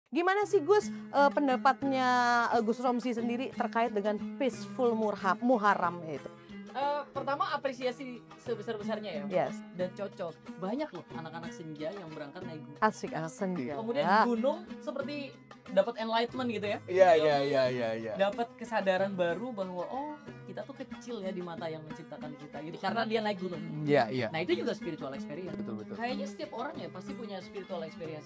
Gimana sih Gus, pendapatnya Gus Romsi sendiri terkait dengan peaceful muharram itu? Pertama apresiasi sebesar-besarnya ya. Yes, Dan cocok. Banyak loh anak-anak senja yang berangkat naik gunung. asik senja. Kemudian di gunung seperti dapat enlightenment gitu ya. Iya. Dapat kesadaran baru bahwa oh kita tuh kecil ya di mata yang menciptakan kita gitu karena dia naik gunung. Iya. Nah itu juga spiritual experience. Betul. Kayaknya setiap orang ya pasti punya spiritual experience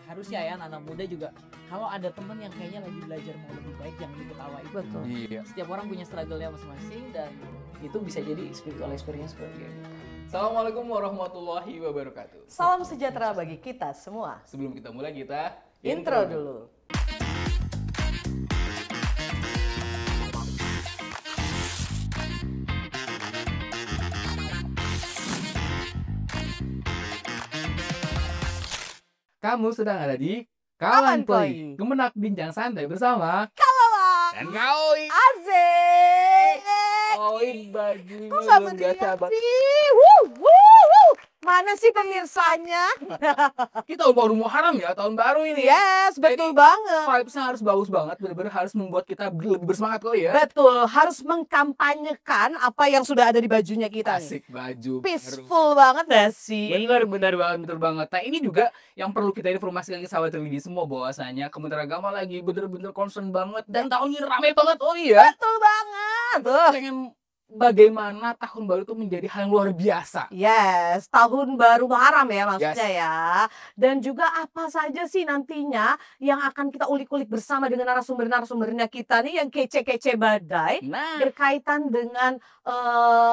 harusnya ya anak muda juga kalau ada temen yang kayaknya lagi belajar mau lebih baik jangan diketawain. Betul. Iya. Setiap orang punya struggle-nya masing-masing dan itu bisa jadi spiritual experience buat dia. Assalamualaikum warahmatullahi wabarakatuh. Salam sejahtera bagi kita semua. Sebelum kita mulai kita Intro dulu. Kamu sedang ada di Kawan Kawan Koi. Koi. Gemenak bincang santai bersama Halo, dan Koi. Azik. Koi bajunya Kok nggak luar biasa berdiri banget. sih? Wuh. Mana sih pemirsanya? Kita baru Muharram ya, tahun baru ini. Yes, betul banget. Vibes-nya harus bagus banget, benar-benar harus membuat kita lebih bersemangat Koi ya. Betul, harus mengkampanyekan apa yang sudah ada di bajunya kita nih. Asik baju. Peaceful banget gak sih? Bener banget, betul banget. Nah ini juga yang perlu kita informasikan ke sahabat religi semua bahwasanya Kementerian Agama lagi bener-bener concern banget dan tahun ini rame banget oh iya. Betul banget. Pengen bagaimana tahun baru itu menjadi hal yang luar biasa. Yes, tahun baru Muharram ya maksudnya ya. Dan juga apa saja sih nantinya yang akan kita ulik-ulik bersama dengan narasumbernya kita nih yang kece-kece badai. Nah, Berkaitan dengan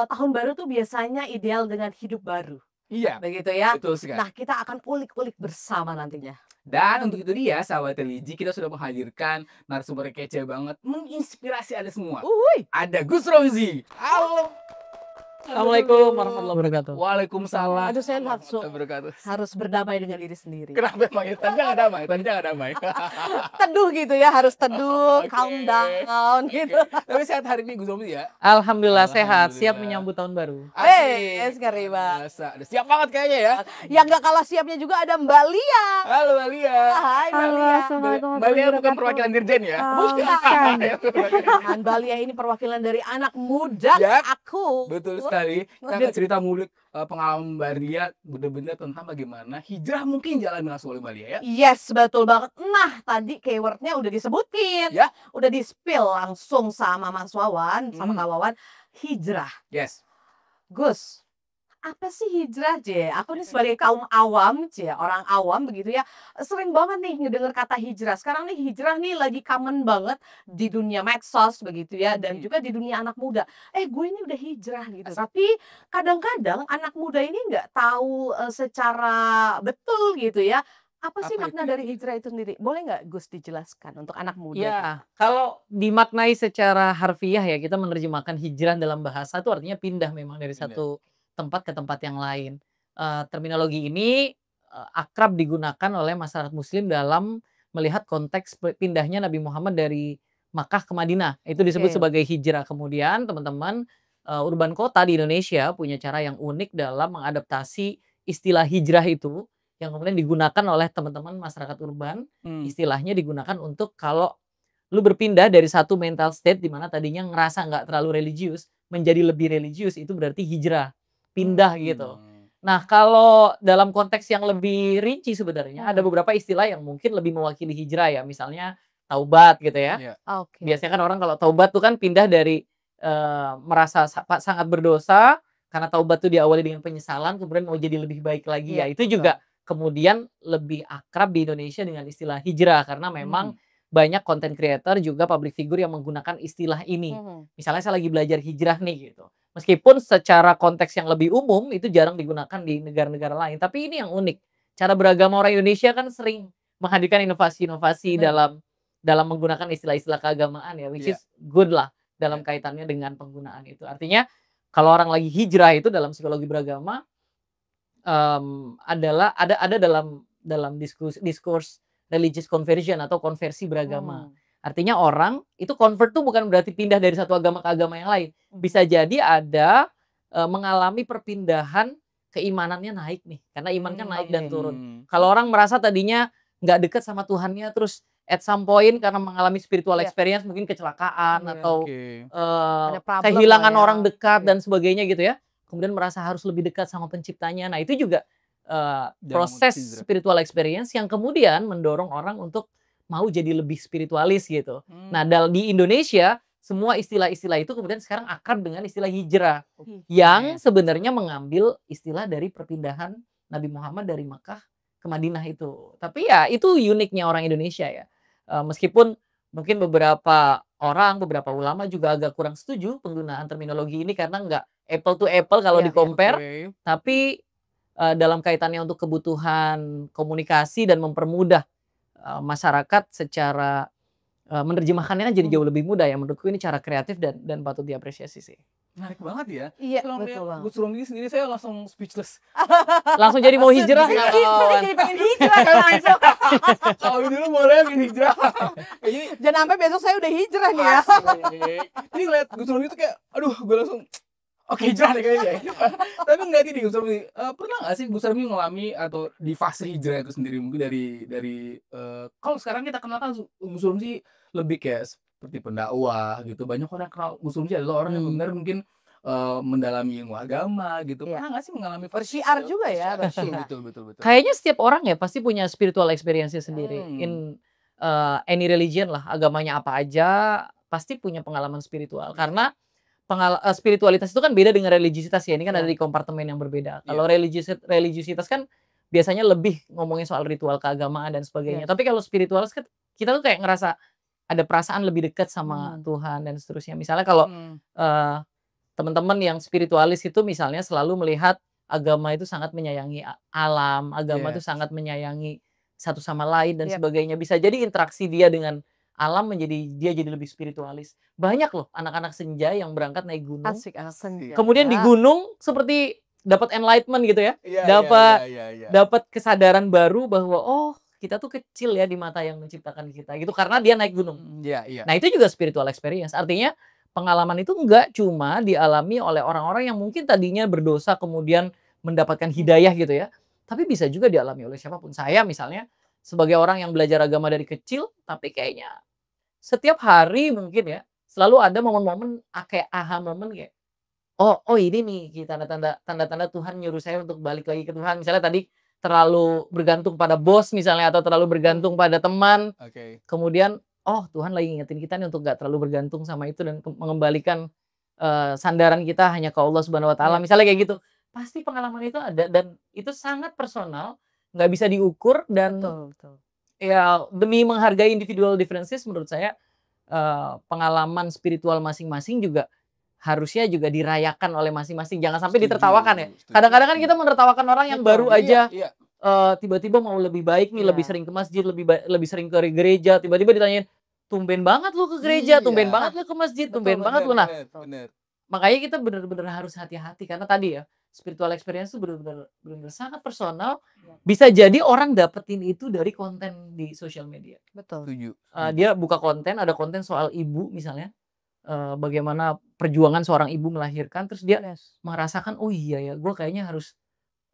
tahun baru tuh biasanya ideal dengan hidup baru. iya, Begitu ya. betul sekali. Nah, kita akan ulik-ulik bersama nantinya. Dan untuk itu dia, sahabat religi, kita sudah menghadirkan narasumber kece banget, menginspirasi Anda semua. Uhuy. Ada Gus Romsi. Halo. Assalamualaikum warahmatullahi wabarakatuh. Waalaikumsalam. Aduh, saya langsung warahmatullahi wabarakatuh. harus berdamai dengan diri sendiri. Kenapa emang ya? Tadinya nggak damai, Teduh gitu ya, harus teduh, Oke. calm down gitu. Tapi sehat hari ini Gus Romsi ya. Alhamdulillah sehat, Alhamdulillah. siap menyambut tahun baru. Wes, keriba. Biasa. Udah siap banget kayaknya ya. Yang gak kalah siapnya juga ada Mbak Lia. Halo Alia. Hai Mbak Halo, Lia. Assalamualaikum Mbak Lia bukan warahmatullahi perwakilan Dirjen ya? Bukan. Ya, Nah, Mbak Lia ini perwakilan dari anak muda Ya, aku. betul sekali. Kita akan cerita ngulik pengalaman Mbak Lia bener-bener tentang bagaimana hijrah mungkin jalan langsung oleh Mbak Lia ya. Yes, betul banget. Nah, tadi keywordnya udah disebutin. Ya. Udah di-spill langsung sama Mas Wawan, sama Kak Wawan. Hijrah. Yes. Gus, apa sih hijrah, Je? Aku nih sebagai kaum awam, Je, orang awam begitu ya, sering banget nih ngedenger kata hijrah. Sekarang nih hijrah nih lagi common banget di dunia medsos begitu ya, dan juga di dunia anak muda. Gue ini udah hijrah gitu. Tapi kadang-kadang anak muda ini nggak tahu secara betul gitu ya. Apa sih Apa makna itu? dari hijrah itu sendiri? Boleh nggak Gus dijelaskan untuk anak muda? Ya, kalau dimaknai secara harfiah ya kita menerjemahkan hijrah dalam bahasa itu artinya pindah memang dari Pindah. satu tempat ke tempat yang lain. Terminologi ini akrab digunakan oleh masyarakat Muslim dalam melihat konteks pindahnya Nabi Muhammad dari Makkah ke Madinah. Itu disebut Oke. sebagai hijrah. Kemudian teman-teman urban kota di Indonesia punya cara yang unik dalam mengadaptasi istilah hijrah itu yang kemudian digunakan oleh teman-teman masyarakat urban. Istilahnya digunakan untuk kalau lu berpindah dari satu mental state di mana tadinya ngerasa nggak terlalu religius menjadi lebih religius, itu berarti hijrah, pindah gitu. Nah kalau dalam konteks yang lebih rinci sebenarnya ada beberapa istilah yang mungkin lebih mewakili hijrah ya, misalnya taubat gitu ya. Iya. Oke. Biasanya kan orang kalau taubat tuh kan pindah dari merasa sangat berdosa, karena taubat tuh diawali dengan penyesalan kemudian mau jadi lebih baik lagi Iya, ya. Itu juga kemudian lebih akrab di Indonesia dengan istilah hijrah karena memang banyak content creator juga public figure yang menggunakan istilah ini. Misalnya saya lagi belajar hijrah nih gitu. Meskipun secara konteks yang lebih umum itu jarang digunakan di negara-negara lain, tapi ini yang unik. Cara beragama orang Indonesia kan sering menghadirkan inovasi-inovasi dalam menggunakan istilah-istilah keagamaan ya, which is good lah dalam kaitannya dengan penggunaan itu. Artinya kalau orang lagi hijrah itu dalam psikologi beragama adalah ada dalam diskurs religious conversion atau konversi beragama. Artinya orang itu convert tuh bukan berarti pindah dari satu agama ke agama yang lain. Bisa jadi ada mengalami perpindahan keimanannya naik nih. Karena iman kan naik dan turun. Kalau orang merasa tadinya nggak dekat sama Tuhannya, terus at some point karena mengalami spiritual Iya. experience mungkin kecelakaan Iya. atau Oke. Ada problem kehilangan lah ya. orang dekat Iya. dan sebagainya gitu ya. Kemudian merasa harus lebih dekat sama penciptanya. Nah itu juga proses hijrah. spiritual experience yang kemudian mendorong orang untuk mau jadi lebih spiritualis gitu. Nah di Indonesia semua istilah-istilah itu kemudian sekarang akrab dengan istilah hijrah. Yang sebenarnya mengambil istilah dari perpindahan Nabi Muhammad dari Makkah ke Madinah itu. Tapi ya itu uniknya orang Indonesia ya. Meskipun mungkin beberapa orang, beberapa ulama juga agak kurang setuju penggunaan terminologi ini karena nggak apple to apple kalau Iya, di-compare. Oke. Tapi dalam kaitannya untuk kebutuhan komunikasi dan mempermudah masyarakat secara menerjemahkannya kan jadi jauh lebih mudah ya. Menurutku ini cara kreatif dan patut diapresiasi sih. Menarik banget ya. Iya, Kalau betul melihat banget. Gus Romli sendiri saya langsung speechless. Langsung jadi mau hijrah Sedih, nggak sedih, kawan? jadi pengen hijrah kan langsung. Kalau dulu boleh bikin hijrah. Ini Jangan sampai besok saya udah hijrah nih ya. asik. Ini ngeliat Gus Romli itu kayak, aduh gue langsung oke hijrah deh kayaknya. Tapi enggak gini Gus Romli. Pernah nggak sih Gus Romli ngalami atau di fase hijrah itu sendiri mungkin dari kalau sekarang kita kenal kan Gus Romli lebih kayak seperti pendakwah gitu. Banyak orang kenal Gus Romli adalah orang yang benar mungkin mendalami ilmu agama gitu. Iya. Pernah nggak sih mengalami fase Bersiar itu? juga ya, Bersiar, bersiar. betul. Kayaknya setiap orang ya pasti punya spiritual experience-nya sendiri. Hmm. In any religion lah, agamanya apa aja pasti punya pengalaman spiritual. Karena spiritualitas itu kan beda dengan religiusitas ya. Ini kan Iya. ada di kompartemen yang berbeda. Kalau religiusitas kan biasanya lebih ngomongin soal ritual keagamaan dan sebagainya. Yes. Tapi kalau spiritualis kan kita tuh kayak ngerasa ada perasaan lebih dekat sama Tuhan dan seterusnya. Misalnya kalau teman-teman yang spiritualis itu misalnya selalu melihat agama itu sangat menyayangi alam, agama itu Yes. sangat menyayangi satu sama lain dan Yep. sebagainya. Bisa jadi interaksi dia dengan alam dia jadi lebih spiritualis. Banyak loh anak-anak senja yang berangkat naik gunung. Asik, anak senja. Kemudian di gunung seperti dapat enlightenment gitu ya. Iya, Dapat kesadaran baru bahwa oh, kita tuh kecil ya di mata yang menciptakan kita gitu karena dia naik gunung. Iya. Nah, itu juga spiritual experience. Artinya pengalaman itu enggak cuma dialami oleh orang-orang yang mungkin tadinya berdosa kemudian mendapatkan hidayah gitu ya. Tapi bisa juga dialami oleh siapapun. Saya misalnya sebagai orang yang belajar agama dari kecil, tapi kayaknya setiap hari mungkin ya selalu ada momen-momen kayak aha momen kayak oh ini nih tanda-tanda Tuhan nyuruh saya untuk balik lagi ke Tuhan. Misalnya tadi terlalu bergantung pada bos misalnya atau terlalu bergantung pada teman. Oke. Kemudian oh Tuhan lagi ngingetin kita nih untuk gak terlalu bergantung sama itu dan mengembalikan sandaran kita hanya ke Allah Subhanahu Wa Taala. Misalnya kayak gitu. Pasti pengalaman itu ada dan itu sangat personal, nggak bisa diukur dan Betul. ya demi menghargai individual differences menurut saya pengalaman spiritual masing-masing juga harusnya juga dirayakan oleh masing-masing. Jangan sampai ditertawakan ya. Kadang-kadang kan kita menertawakan orang yang baru aja tiba-tiba mau lebih baik nih, lebih sering ke masjid, lebih sering ke gereja, tiba-tiba ditanyain, tumben banget lu ke gereja, tumben banget lu ke masjid, tumben banget lu. Nah, makanya kita benar-benar harus hati-hati karena tadi ya, spiritual experience itu benar-benar sangat personal. Bisa jadi orang dapetin itu dari konten di sosial media. Betul. Setuju. Dia buka konten, ada konten soal ibu misalnya. Bagaimana perjuangan seorang ibu melahirkan, terus dia merasakan oh iya ya, gue kayaknya harus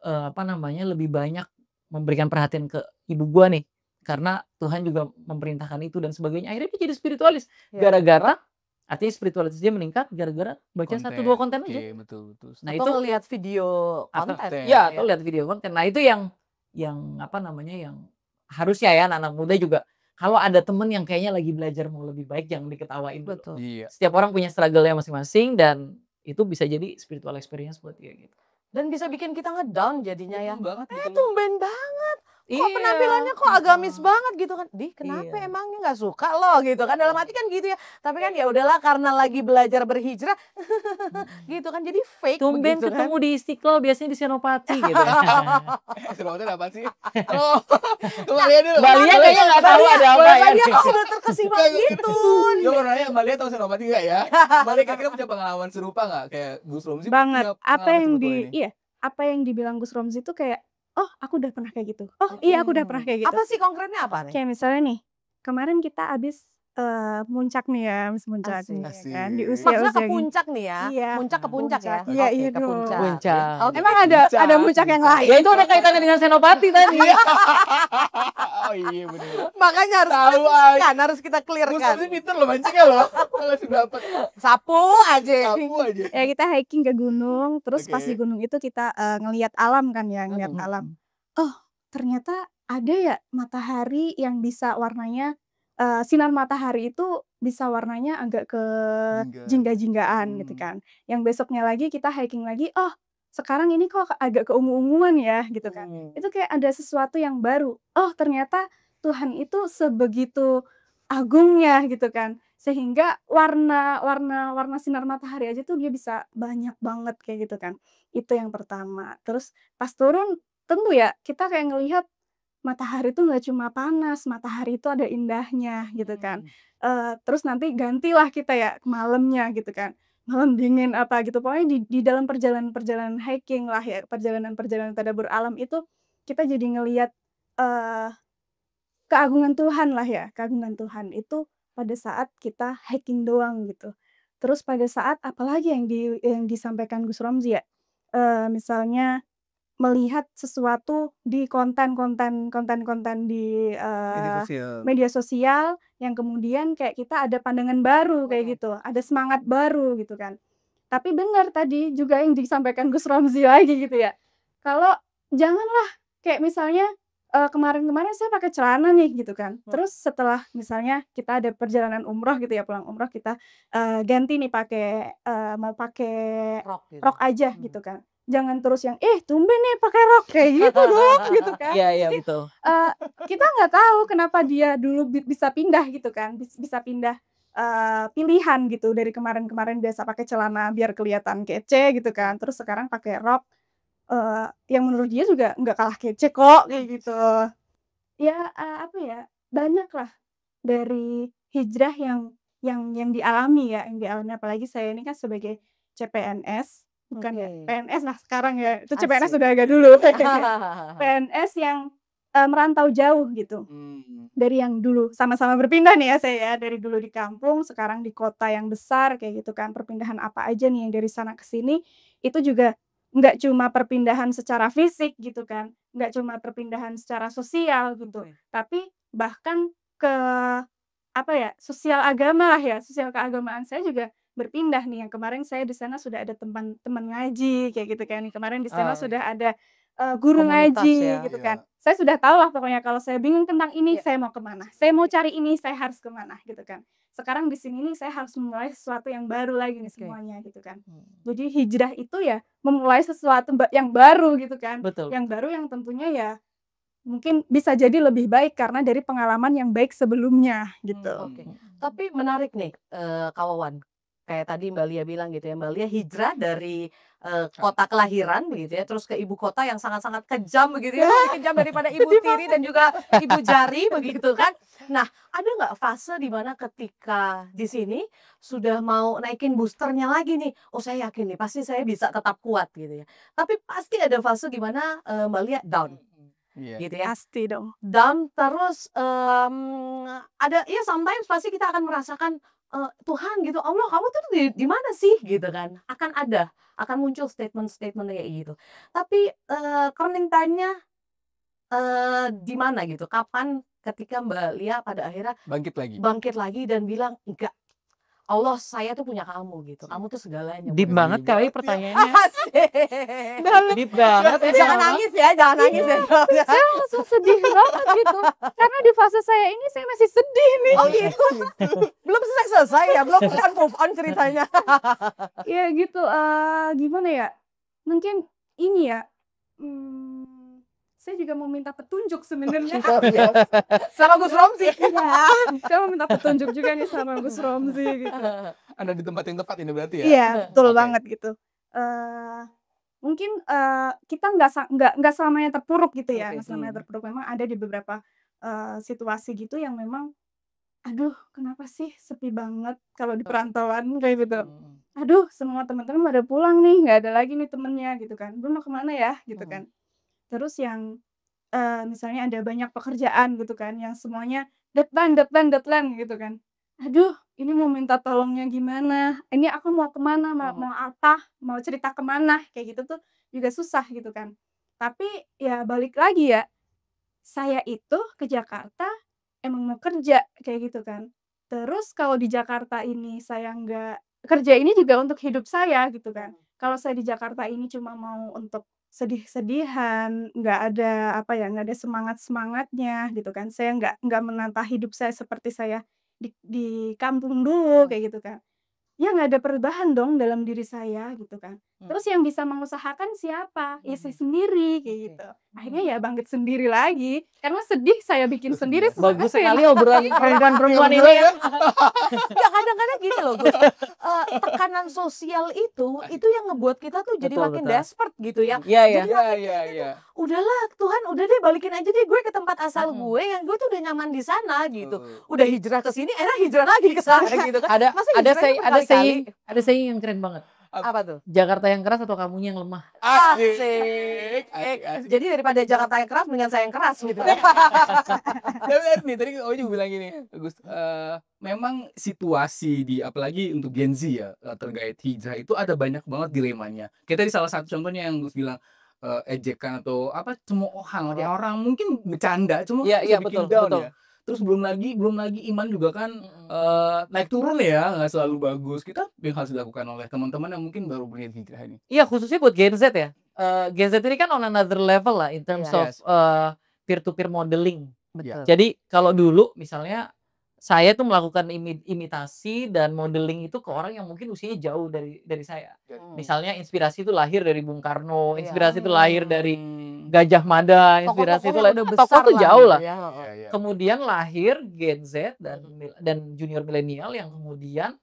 lebih banyak memberikan perhatian ke ibu gue nih karena Tuhan juga memerintahkan itu dan sebagainya. Akhirnya dia jadi spiritualis gara-gara artinya spiritualitas dia meningkat gara-gara baca 1-2 konten aja. Betul. Nah atau itu lihat video konten. ya atau lihat video konten. Nah itu yang harusnya ya anak-anak muda juga. Kalau ada temen yang kayaknya lagi belajar mau lebih baik, jangan diketawain dulu. Betul. Iya. Setiap orang punya struggle-nya masing-masing dan itu bisa jadi spiritual experience buat dia gitu. Dan bisa bikin kita ngedown jadinya ya. Betul banget. Tumben banget. Kok Iya. penampilannya kok agamis banget gitu kan. Kenapa Iya. emangnya nggak suka loh gitu kan. Dalam hati kan gitu ya. Tapi kan ya udahlah karena lagi belajar berhijrah gitu kan. Jadi fake Tumben begitu ketemu kan. di Istiqlal biasanya di Senopati gitu ya. Senopati apa sih? Halo. Kembali dulu. Mbak Lia kayaknya nggak tahu ada apa ya. Dia kok udah terkesima gitu. Gue mau nanya Mbak Lia tahu Senopati nggak ya? Mbak Lia kira-kira punya pengalaman serupa nggak kayak Gus Romzi? Banget. punya Apa pengalaman yang seperti ini? apa yang dibilang Gus Romzi itu kayak, oh aku udah pernah kayak gitu. Oh iya aku udah pernah kayak gitu. Apa sih konkretnya apa nih? Kayak misalnya nih, kemarin kita abis Muncak nih ya, Miss Muncak Asik. nih ya kan, di Asik. Maksudnya ke usia-usia gini. puncak nih ya? Iya, Muncak ke puncak ya? puncak. Iya, Oke, iya ke puncak. dong. Puncak. Oke. Emang ada muncak yang lain? Ya Puncak. itu ada kaitannya dengan Senopati tadi. Oh iya bener. Makanya harus Tahu kita aja. clear-kan, harus kita clear Gus kan. Romzi pinter loh mancingnya loh. Langsung dapet. Sapu aja. Sapu aja. Ya kita hiking ke gunung, terus pas di Oke. gunung itu kita ngelihat alam kan ya, ngelihat alam. Oh, ternyata ada ya matahari yang bisa warnanya sinar matahari itu bisa warnanya agak ke Jingga. jingga-jinggaan gitu kan. Yang besoknya lagi kita hiking lagi, oh sekarang ini kok agak keungu-unguan ya gitu kan. Itu kayak ada sesuatu yang baru. Oh ternyata Tuhan itu sebegitu agungnya gitu kan. Sehingga warna sinar matahari aja tuh dia bisa banyak banget kayak gitu kan. Itu yang pertama. Terus pas turun tentu ya kita kayak ngelihat matahari itu nggak cuma panas, matahari itu ada indahnya gitu kan. Terus nanti gantilah kita ya ke malamnya gitu kan. Malam dingin apa gitu. Pokoknya di dalam perjalanan-perjalanan hiking lah ya, perjalanan-perjalanan tadabbur alam itu kita jadi ngelihat eh keagungan Tuhan lah ya, keagungan Tuhan itu pada saat kita hiking doang gitu. Terus pada saat apalagi yang disampaikan Gus Romzi ya, misalnya melihat sesuatu di konten-konten di, Media sosial. media sosial yang kemudian kayak kita ada pandangan baru kayak gitu, ada semangat baru gitu kan. Tapi benar tadi juga yang disampaikan Gus Romzi lagi gitu ya, kalau janganlah kayak misalnya, kemarin-kemarin saya pakai celana nih gitu kan, terus setelah misalnya kita ada perjalanan umroh gitu ya, pulang umroh kita, ganti nih mau pakai Rok gitu. rok aja gitu kan. Jangan terus yang, tumben nih pakai rok," kayak gitu dong gitu kan. Iya iya Jadi, betul. kita nggak tahu kenapa dia dulu bisa pindah gitu kan, bisa pindah, pilihan gitu dari kemarin-kemarin biasa pakai celana biar kelihatan kece gitu kan, terus sekarang pakai rok, yang menurut dia juga nggak kalah kece kok kayak gitu. Ya, apa ya, banyaklah dari hijrah yang dialami ya, yang dialami apalagi saya ini kan sebagai CPNS, bukan ya Oke. PNS lah sekarang ya, itu CPNS Asik. udah agak dulu. PNS yang, merantau jauh gitu. Dari yang dulu sama-sama berpindah nih ya saya ya, dari dulu di kampung, sekarang di kota yang besar kayak gitu kan, perpindahan apa aja nih yang dari sana ke sini, itu juga nggak cuma perpindahan secara fisik gitu kan, nggak cuma perpindahan secara sosial gitu, Oke. tapi bahkan ke apa ya, sosial agama lah ya, sosial keagamaan saya juga berpindah nih, yang kemarin saya di sana sudah ada teman ngaji kayak gitu kan, kemarin di sana Oh. sudah ada, guru Komunitas ngaji ya. gitu Iya. kan. Saya sudah tahu lah pokoknya kalau saya bingung tentang ini Iya. saya mau ke mana, saya mau cari ini saya harus ke mana gitu kan. Sekarang di sini nih saya harus memulai sesuatu yang baru lagi nih Oke. semuanya gitu kan. Jadi hijrah itu ya memulai sesuatu yang baru gitu kan, Betul. yang baru yang tentunya ya mungkin bisa jadi lebih baik karena dari pengalaman yang baik sebelumnya gitu. Oke. Tapi menarik nih, Kak Wawan. Kayak tadi Mbak Lia bilang gitu ya, Mbak Lia hijrah dari, kota kelahiran begitu ya, terus ke ibu kota yang sangat-sangat kejam begitu ya, lebih kejam daripada ibu tiri dan juga ibu jari begitu kan. Nah, ada nggak fase di mana ketika di sini sudah mau naikin boosternya lagi nih, "Oh saya yakin nih pasti saya bisa tetap kuat," gitu ya. Tapi pasti ada fase di mana, Mbak Lia down Iya. gitu ya. Pasti dong. Down terus, ada ya sometimes pasti kita akan merasakan, Tuhan gitu, "Allah kamu tuh di mana sih?" Gitu kan. Akan muncul statement-statement kayak gitu. Tapi, turning time-nya, di mana gitu? Kapan ketika Mbak Lia pada akhirnya Bangkit lagi. bangkit lagi dan bilang, "Enggak, Allah saya tuh punya kamu gitu, kamu tuh segalanya Deep buat banget saya." kali pertanyaannya. Asik. Deep banget ya. Jangan nangis ya, jangan nangis ya. Saya langsung sedih banget gitu, karena di fase saya ini saya masih sedih nih. Oh gitu? Belum selesai ya? Belum kan move on ceritanya? Ya gitu, gimana ya, mungkin ini ya, saya juga mau minta petunjuk sebenarnya. Sama Gus Romzi. Iya, saya mau minta petunjuk juga nih sama Gus Romzi gitu. Anda di tempat yang tepat ini berarti ya? Iya, betul Oke. banget gitu. Mungkin, kita nggak selamanya terpuruk gitu ya, Oke. nggak selamanya terpuruk. Memang ada di beberapa, situasi gitu yang memang, aduh kenapa sih sepi banget kalau di perantauan kayak gitu. Aduh semua teman-teman pada pulang nih, nggak ada lagi nih temennya gitu kan, "Lu mau kemana ya?" Gitu kan. Terus yang, misalnya ada banyak pekerjaan gitu kan, yang semuanya deadline deadline deadline gitu kan. aduh ini mau minta tolongnya gimana, ini aku mau kemana, mau apa, mau cerita kemana, kayak gitu tuh juga susah gitu kan. Tapi ya balik lagi ya, saya itu ke Jakarta emang mau kerja kayak gitu kan. Terus kalau di Jakarta ini saya nggak kerja ini juga untuk hidup saya gitu kan. Kalau saya di Jakarta ini cuma mau untuk sedih-sedihan, nggak ada apa ya, nggak ada semangat-semangatnya gitu kan. Saya nggak menata hidup saya seperti saya di kampung dulu kayak gitu kan. Ya nggak ada perubahan dong dalam diri saya gitu kan. Terus yang bisa mengusahakan siapa? Ya saya sendiri kayak gitu. Akhirnya ya bangkit sendiri lagi, karena sedih saya bikin sendiri, semangat Bagus saya sekali obrolan perempuan-perempuan ini ya. Ya kadang-kadang gini loh Gus, tekanan sosial itu yang ngebuat kita tuh jadi Betul, makin betul. desperate gitu ya. Iya, iya. Jadi makin kayak gitu, udahlah Tuhan udah deh balikin aja deh gue ke tempat asal gue yang gue tuh udah nyaman di sana gitu. Udah hijrah ke sini, hijrah lagi ke sana gitu kan. Masa hijrahnya berkali-kali? Ada saying yang keren banget. Apa tuh? Jakarta yang keras atau kamunya yang lemah? Asik. Jadi daripada Jakarta yang keras, mendingan saya yang keras gitu. Tapi bener nih, tadi Owi juga bilang gini, Gus, memang situasi di apalagi untuk Gen Z ya, terkait hijrah itu ada banyak banget dilemanya. Kayak tadi salah satu contohnya yang Gus bilang, ejekan atau apa, cemoohan ya orang mungkin bercanda, cuma Iya, bisa iya, bikin betul, down betul. ya. Terus belum lagi iman juga kan naik turun ya, nggak selalu bagus. Kita yang harus dilakukan oleh teman-teman yang mungkin baru berniat hijrah ini. Iya, khususnya buat Gen Z ya. Gen Z ini kan on another level lah in terms of Yes. peer-to-peer modeling. Betul. Jadi kalau dulu misalnya saya tuh melakukan imitasi dan modeling itu ke orang yang mungkin usianya jauh dari saya. Misalnya inspirasi itu lahir dari Bung Karno, Iya. inspirasi itu lahir dari Gajah Mada, inspirasi itu Tokoh-tokoh yang udah tokoh besar tuh lah jauh gitu lah. ya. Iya. Kemudian lahir Gen Z dan junior milenial yang kemudian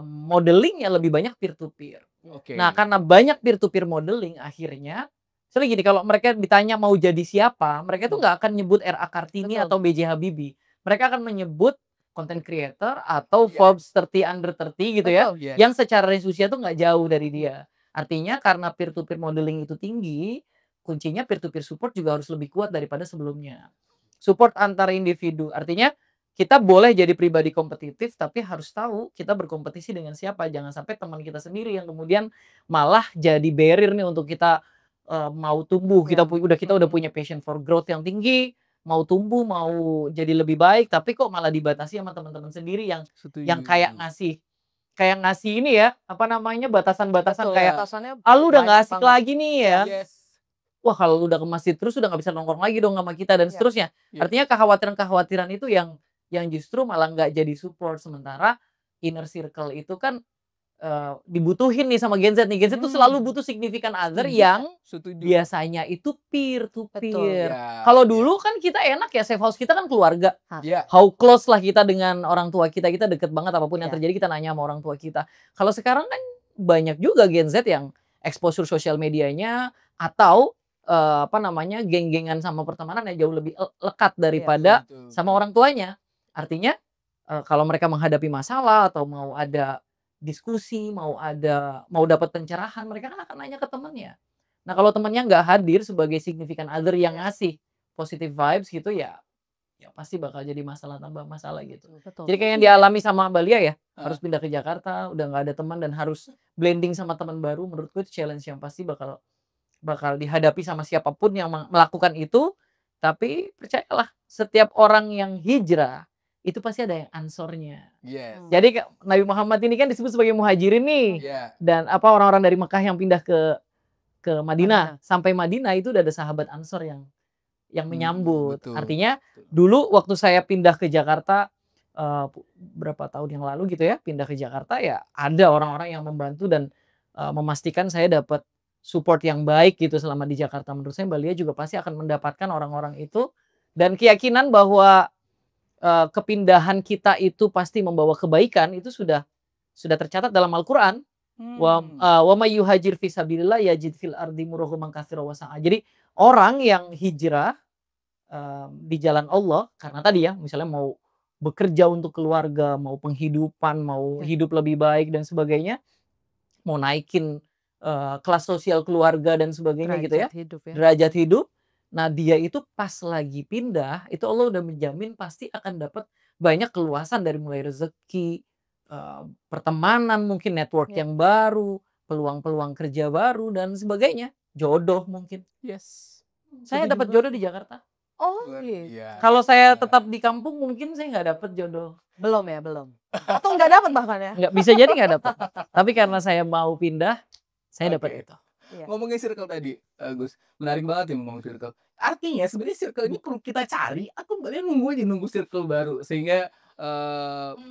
modelingnya lebih banyak peer to peer. Oke. Nah, karena banyak peer to peer modeling akhirnya soalnya gini, kalau mereka ditanya mau jadi siapa, mereka tuh nggak akan nyebut R.A. Kartini Betul. atau B.J. Habibie. Mereka akan menyebut content creator atau Iya. Forbes 30 under 30 gitu ya, Betul. Yes. yang secara range usia tuh nggak jauh dari dia. Artinya karena peer to peer modeling itu tinggi, kuncinya peer to peer support juga harus lebih kuat daripada sebelumnya. Support antar individu, artinya kita boleh jadi pribadi kompetitif tapi harus tahu kita berkompetisi dengan siapa. Jangan sampai teman kita sendiri yang kemudian malah jadi barrier nih untuk kita mau tumbuh. Kita udah punya passion for growth yang tinggi, mau tumbuh, mau jadi lebih baik, tapi kok malah dibatasi sama teman-teman sendiri yang Setuju. kayak ngasih ini ya, apa namanya, batasan-batasan Betul, kayak, batasannya lu udah baik nggak asik banget. lagi nih ya. Yes. Wah, kalau lu udah ke masjid terus udah nggak bisa nongkrong lagi dong sama kita dan Iya. seterusnya. Iya. Artinya kekhawatiran-kekhawatiran itu yang justru malah nggak jadi support. Sementara inner circle itu kan dibutuhin nih sama Gen Z nih. Gen Z tuh selalu butuh significant other yang Setuju. biasanya itu peer to peer. Ya, Kalau dulu kan kita enak ya, safe house kita kan keluarga. ya. How close lah kita dengan orang tua kita deket banget, apapun yang Iya. terjadi kita nanya sama orang tua kita. Kalau sekarang kan banyak juga Gen Z yang exposure sosial medianya atau apa namanya, geng-gengan sama pertemanan yang jauh lebih lekat daripada Betul. sama orang tuanya. Artinya kalau mereka menghadapi masalah atau mau ada diskusi, mau dapat pencerahan, mereka kan akan nanya ke temannya. Nah, kalau temannya nggak hadir sebagai significant other yang ngasih positive vibes gitu ya pasti bakal jadi masalah tambah masalah gitu. Betul. Jadi kayak yang dialami sama Mbak Lia ya, harus pindah ke Jakarta, udah nggak ada teman dan harus blending sama teman baru. Menurutku itu challenge yang pasti bakal dihadapi sama siapapun yang melakukan itu. Tapi percayalah, setiap orang yang hijrah itu pasti ada yang ansornya. Yes. Jadi Nabi Muhammad ini kan disebut sebagai muhajirin nih. Ya. Dan orang-orang dari Mekah yang pindah ke Madinah. Sampai Madinah itu udah ada sahabat ansor yang menyambut. Betul. Artinya dulu waktu saya pindah ke Jakarta berapa tahun yang lalu gitu ya, pindah ke Jakarta ya ada orang-orang yang membantu dan memastikan saya dapat support yang baik gitu selama di Jakarta. Menurut saya Mbak Lia juga pasti akan mendapatkan orang-orang itu dan keyakinan bahwa kepindahan kita itu pasti membawa kebaikan itu sudah tercatat dalam Al-Qur'an. Wa may yuhajir fi sabilillah yajid fil ardi muraghman katsira wa sa'a. Jadi orang yang hijrah di jalan Allah karena tadi ya misalnya mau bekerja untuk keluarga, mau penghidupan, mau hidup lebih baik dan sebagainya, mau naikin kelas sosial keluarga dan sebagainya gitu ya. Derajat hidup ya. Derajat hidup. Nah dia itu pas lagi pindah, itu Allah udah menjamin pasti akan dapat banyak keluasan dari mulai rezeki, pertemanan mungkin, network Ya. yang baru, peluang-peluang kerja baru dan sebagainya, jodoh mungkin. Yes. Saya Setuju dapat banget jodoh di tuh. Jakarta. Oh Luar gitu. biasa. Kalau saya tetap di kampung mungkin saya nggak dapat jodoh. Belum ya, belum. Atau nggak dapat bahkan ya? Nggak, bisa jadi nggak dapat. Tapi karena saya mau pindah, saya dapat Oke. itu. Iya. Ngomongin circle tadi, Gus, menarik banget ya ngomong circle. Artinya sebenarnya circle ini perlu kita cari atau kalian nunggu circle baru sehingga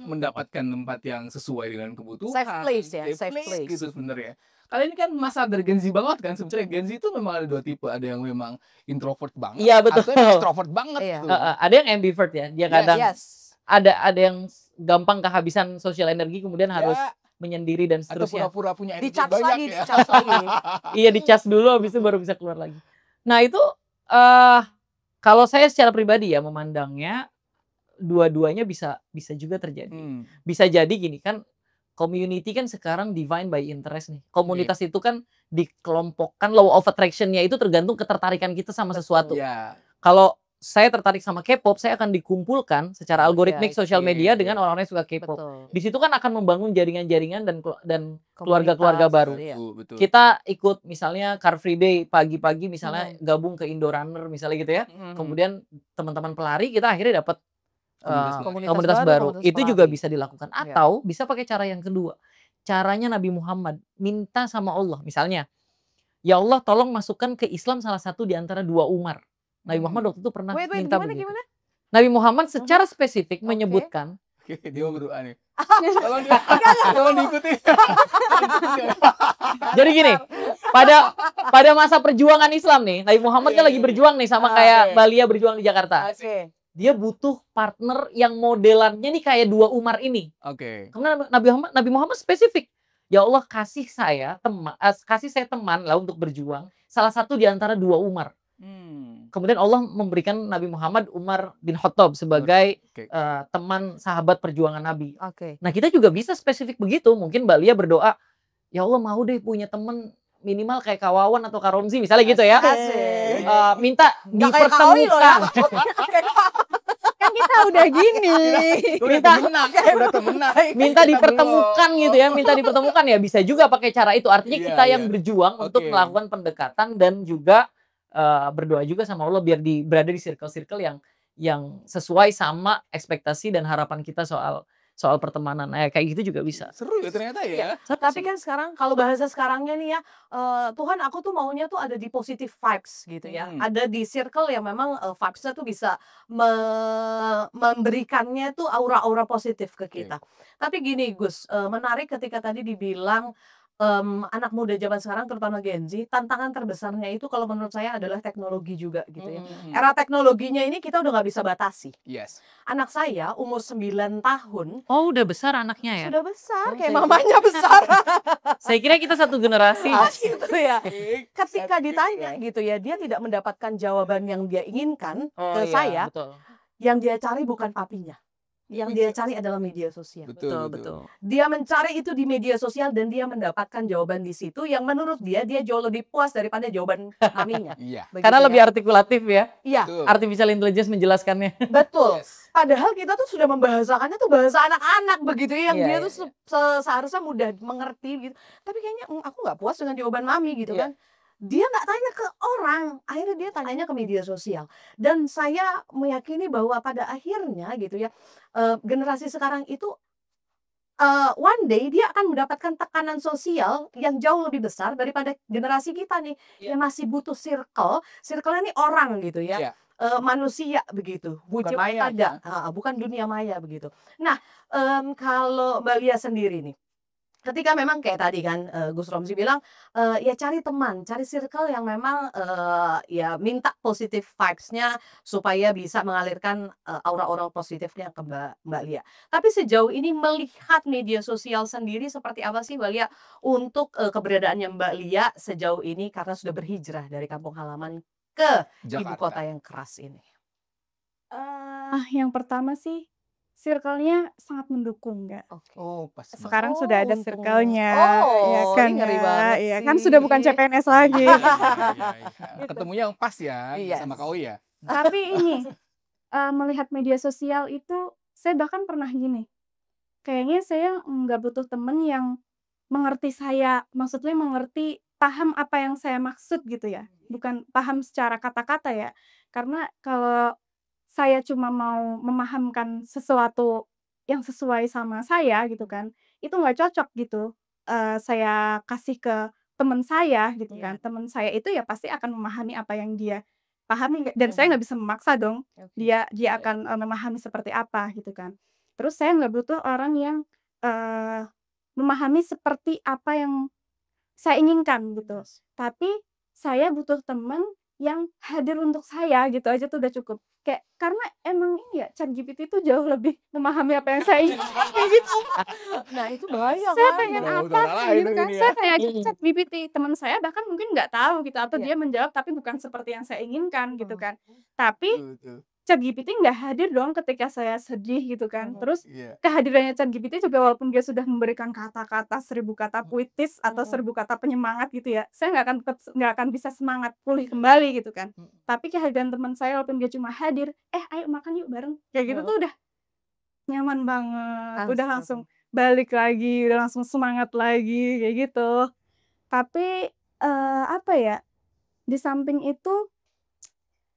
mendapatkan tempat yang sesuai dengan kebutuhan, Safe place ya, safe place. gitu sebenarnya. Kalian ini kan masa dari Gen Z banget kan sebenarnya. Gen Z itu memang ada 2 tipe, ada yang memang introvert banget, Iya, betul. atau yang extrovert banget Iya. tuh. Ada yang ambivert ya, dia kadang Yes. ada yang gampang kehabisan sosial energi kemudian harus Ya, menyendiri dan atau seterusnya. pura-pura punya energi Dicas banyak lagi, ya. dicas lagi. Iya, dicas dulu habis itu baru bisa keluar lagi. Nah itu kalau saya secara pribadi ya memandangnya dua-duanya bisa juga terjadi. Bisa jadi gini kan, community kan sekarang divine by interest nih. Komunitas itu kan dikelompokkan, law of attraction-nya itu tergantung ketertarikan kita sama sesuatu. Iya. Kalau saya tertarik sama K-pop, saya akan dikumpulkan secara algoritmik Iya, sosial media iya. dengan orang-orang yang suka K-pop. Betul. Di situ kan akan membangun jaringan-jaringan dan keluarga-keluarga Komunitas, baru. iya. Betul. Kita ikut misalnya Car Free Day pagi-pagi misalnya gabung ke Indo Runner misalnya gitu ya. Kemudian teman-teman pelari kita akhirnya dapat komunitas baru. komunitas Itu juga pelari. bisa dilakukan. Iya. Atau bisa pakai cara yang kedua. Caranya Nabi Muhammad minta sama Allah. Misalnya, ya Allah tolong masukkan ke Islam salah satu di antara 2 Umar. Nabi Muhammad waktu itu pernah Wait, minta gimana, begitu. gimana? Nabi Muhammad secara spesifik Oke. menyebutkan, Oke, dia mau berdoa nih. Tolong diikuti. jadi gini, pada masa perjuangan Islam nih, Nabi Muhammad kan lagi berjuang nih sama kayak Oke. Balia berjuang di Jakarta. Oke. Dia butuh partner yang modelannya nih kayak 2 Umar ini. Oke. Karena Nabi Muhammad spesifik. Ya Allah kasih saya teman lah untuk berjuang. Salah satu di antara 2 Umar. Kemudian Allah memberikan Nabi Muhammad Umar bin Khattab sebagai Oke. teman sahabat perjuangan Nabi. Oke. Nah kita juga bisa spesifik begitu. Mungkin Mbak Lia berdoa, ya Allah mau deh punya teman minimal kayak Kawawan atau Karomzi misalnya gitu ya. Asik. Minta Nggak kayak Kaoli loh ya. dipertemukan. Kan kita udah gini. Udah temenan. Minta dipertemukan gitu ya, minta dipertemukan ya bisa juga pakai cara itu. Artinya Iya, kita yang iya. berjuang untuk Oke. melakukan pendekatan dan juga berdoa juga sama Allah biar berada di circle-circle yang sesuai sama ekspektasi dan harapan kita soal pertemanan. Kayak gitu juga bisa. Seru ya ternyata ya. Tapi kan sekarang kalau bahasa sekarangnya nih ya, Tuhan aku tuh maunya tuh ada di positive vibes gitu ya. Ada di circle yang memang vibes-nya tuh bisa memberikannya tuh aura-aura positif ke kita. Tapi gini Gus, menarik ketika tadi dibilang anak muda zaman sekarang terutama Gen Z, tantangan terbesarnya itu kalau menurut saya adalah teknologi juga gitu ya. Era teknologinya ini kita udah nggak bisa batasi. Yes. Anak saya umur 9 tahun Oh udah besar anaknya ya? sudah besar, Oh, kayak saya- mamanya besar. Saya kira kita satu generasi. Gitu ya. Ketika ditanya gitu ya, dia tidak mendapatkan jawaban yang dia inginkan ke saya, Betul. yang dia cari bukan papinya. Yang dia cari adalah media sosial. Betul. Dia mencari itu di media sosial dan dia mendapatkan jawaban di situ yang menurut dia jauh lebih puas daripada jawaban maminya. Iya. Begitu Karena ya. lebih artikulatif ya. Iya, Betul. Artificial intelligence menjelaskannya. betul. Yes. Padahal kita tuh sudah membahasakannya tuh bahasa anak-anak begitu ya, yang Iya, dia iya, tuh seharusnya mudah mengerti gitu. Tapi kayaknya aku nggak puas dengan jawaban mami gitu Iya. kan. Dia nggak tanya ke orang, akhirnya dia tanyanya ke media sosial. Dan saya meyakini bahwa pada akhirnya gitu ya, generasi sekarang itu one day dia akan mendapatkan tekanan sosial yang jauh lebih besar daripada generasi kita nih, yang masih butuh circle-nya nih orang gitu ya. Iya. Manusia begitu, wujud maya, ada, bukan dunia maya begitu. Nah, kalau Mbak Lia sendiri nih, ketika memang kayak tadi kan Gus Romzi bilang, ya cari teman, cari circle yang memang ya minta positive vibes-nya supaya bisa mengalirkan aura-aura positifnya ke Mbak Lia. Tapi sejauh ini melihat media sosial sendiri seperti apa sih Mbak Lia untuk keberadaannya Mbak Lia sejauh ini karena sudah berhijrah dari kampung halaman ke ibu Jakarta. kota yang keras ini? Yang pertama sih circle-nya sangat mendukung, Kak. Oke. Oh, pas banget. Sekarang Oh, sudah ada untungnya. circle-nya, ya Oh, kan ih ngeri ya, banget ya kan sudah bukan sih. CPNS lagi. Iya, iya. Gitu. Ketemunya yang pas ya Yes. sama Kak Owi ya? Tapi ini, melihat media sosial itu, saya bahkan pernah gini, kayaknya saya nggak butuh temen yang mengerti saya, maksudnya mengerti, paham apa yang saya maksud gitu ya, bukan paham secara kata-kata ya. Karena kalau saya cuma mau memahamkan sesuatu yang sesuai sama saya gitu kan, itu nggak cocok gitu, saya kasih ke temen saya gitu Iya. kan. Temen saya itu ya pasti akan memahami apa yang dia pahami dan saya nggak bisa memaksa dong, Oke. dia Baik. akan, memahami seperti apa gitu kan. Terus saya nggak butuh orang yang, memahami seperti apa yang saya inginkan gitu. Yes. Tapi saya butuh temen yang hadir untuk saya gitu aja tuh udah cukup. Kayak karena emang ini ya, ChatGPT itu jauh lebih memahami apa yang saya inginkan kayak gitu. Nah, itu bahaya Saya kan. pengen Udah apa orang lain gitu dong kan, ini ya. saya tanya ChatGPT, teman saya bahkan mungkin nggak tahu gitu atau Iya. dia menjawab tapi bukan seperti yang saya inginkan gitu kan. Betul, Tapi betul. ChatGPT nggak hadir dong ketika saya sedih gitu kan. Terus Iya. kehadirannya ChatGPT juga walaupun dia sudah memberikan kata-kata 1000 kata puitis atau 1000 kata penyemangat gitu ya, saya nggak akan bisa semangat pulih kembali gitu kan. Tapi kehadiran teman saya walaupun dia cuma hadir, ayo makan yuk bareng, kayak gitu tuh udah nyaman banget, udah langsung balik lagi, udah langsung semangat lagi kayak gitu. Tapi, apa ya, di samping itu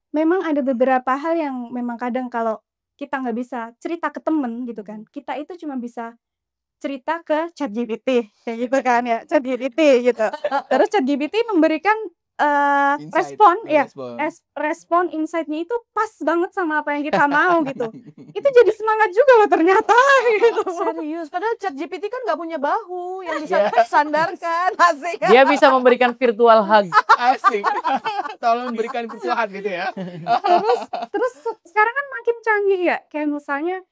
memang ada beberapa hal yang memang kadang kalau kita nggak bisa cerita ke temen gitu kan, kita itu cuma bisa cerita ke ChatGPT kayak gitu kan ya, ChatGPT gitu. Terus ChatGPT memberikan, Insight, respon ya, respon. respon insight-nya itu pas banget sama apa yang kita mau gitu. Itu jadi semangat juga loh ternyata gitu. Serius, padahal ChatGPT kan nggak punya bahu yang bisa Iya. sandarkan, asik. Dia bisa memberikan virtual hug. Asik. Tolong berikan kesukaan gitu ya. Terus sekarang kan makin canggih ya, kayak misalnya,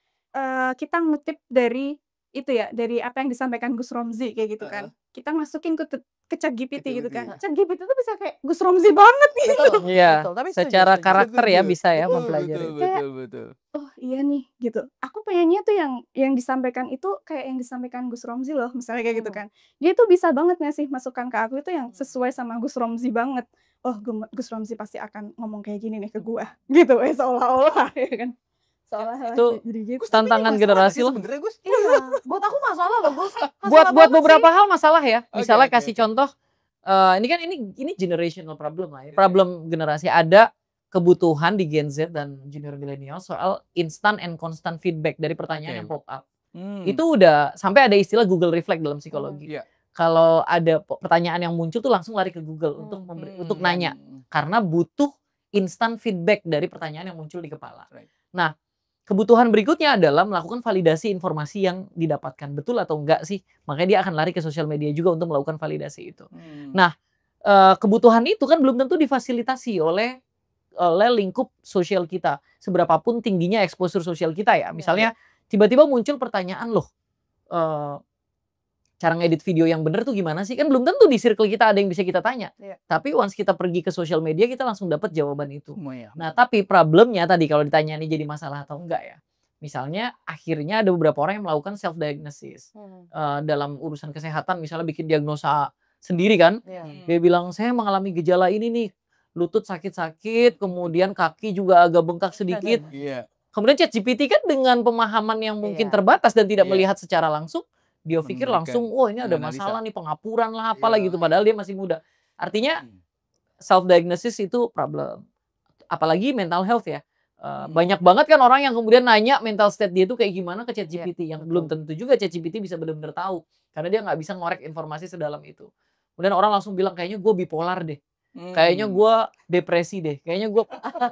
kita ngutip dari itu ya, dari apa yang disampaikan Gus Romzi kayak gitu kan. Kita masukin ke ChatGPT gitu kan. ChatGPT tuh bisa kayak Gus Romzi banget gitu. Betul, Iya. betul. Tapi setuju, Secara setuju. karakter ya Betul, bisa ya betul, mempelajari. betul. Oh iya nih gitu. Aku pengennya tuh yang disampaikan itu kayak yang disampaikan Gus Romzi loh, misalnya kayak gitu kan. Dia tuh bisa banget ngasih masukan ke aku itu yang sesuai sama Gus Romzi banget. Oh Gus Romzi pasti akan ngomong kayak gini nih ke gua, gitu seolah-olah ya kan. Seolah-olah Itu jadi gitu. Gus, tapi ini tantangan masalah generasi nggak sih loh. sebenarnya Gus? Iya, buat aku masalah loh, Gus. Masalah Buat banget beberapa sih. hal masalah ya. Oke, Misalnya oke, kasih oke. contoh, ini kan ini generational problem lah ya. Problem generasi. Ada kebutuhan di Gen Z dan junior milenial soal instant and constant feedback dari pertanyaan Oke. yang pop up. Hmm. Itu udah sampai ada istilah Google Reflect dalam psikologi. Iya. Kalau ada pertanyaan yang muncul tuh langsung lari ke Google untuk Hmm. nanya. Karena butuh instant feedback dari pertanyaan yang muncul di kepala. Right. Nah, kebutuhan berikutnya adalah melakukan validasi informasi yang didapatkan. Betul atau enggak sih? Makanya dia akan lari ke sosial media juga untuk melakukan validasi itu. Nah, kebutuhan itu kan belum tentu difasilitasi oleh lingkup sosial kita. Seberapapun tingginya exposure sosial kita ya. Misalnya tiba-tiba muncul pertanyaan loh, cara ngedit video yang bener tuh gimana sih? Kan belum tentu di circle kita ada yang bisa kita tanya. Iya. Tapi once kita pergi ke sosial media kita langsung dapat jawaban itu. Semua ya. Nah, tapi problemnya tadi kalau ditanya ini jadi masalah atau enggak ya. Misalnya akhirnya ada beberapa orang yang melakukan self diagnosis dalam urusan kesehatan, misalnya bikin diagnosa sendiri kan. Iya. Dia bilang saya mengalami gejala ini nih, lutut sakit-sakit, kemudian kaki juga agak bengkak sedikit. Iya. Kemudian ChatGPT kan dengan pemahaman yang mungkin Iya. terbatas dan tidak Iya. melihat secara langsung, dia pikir Memberikan langsung, oh ini ada analisa. masalah nih pengapuran lah apalah Iya. gitu. Padahal dia masih muda. Artinya self diagnosis itu problem. Apalagi mental health ya. Banyak banget kan orang yang kemudian nanya mental state dia itu kayak gimana ke ChatGPT yang belum tentu juga ChatGPT bisa benar-benar tahu karena dia nggak bisa ngorek informasi sedalam itu. Kemudian orang langsung bilang kayaknya gue bipolar deh, kayaknya gue depresi deh, kayaknya gue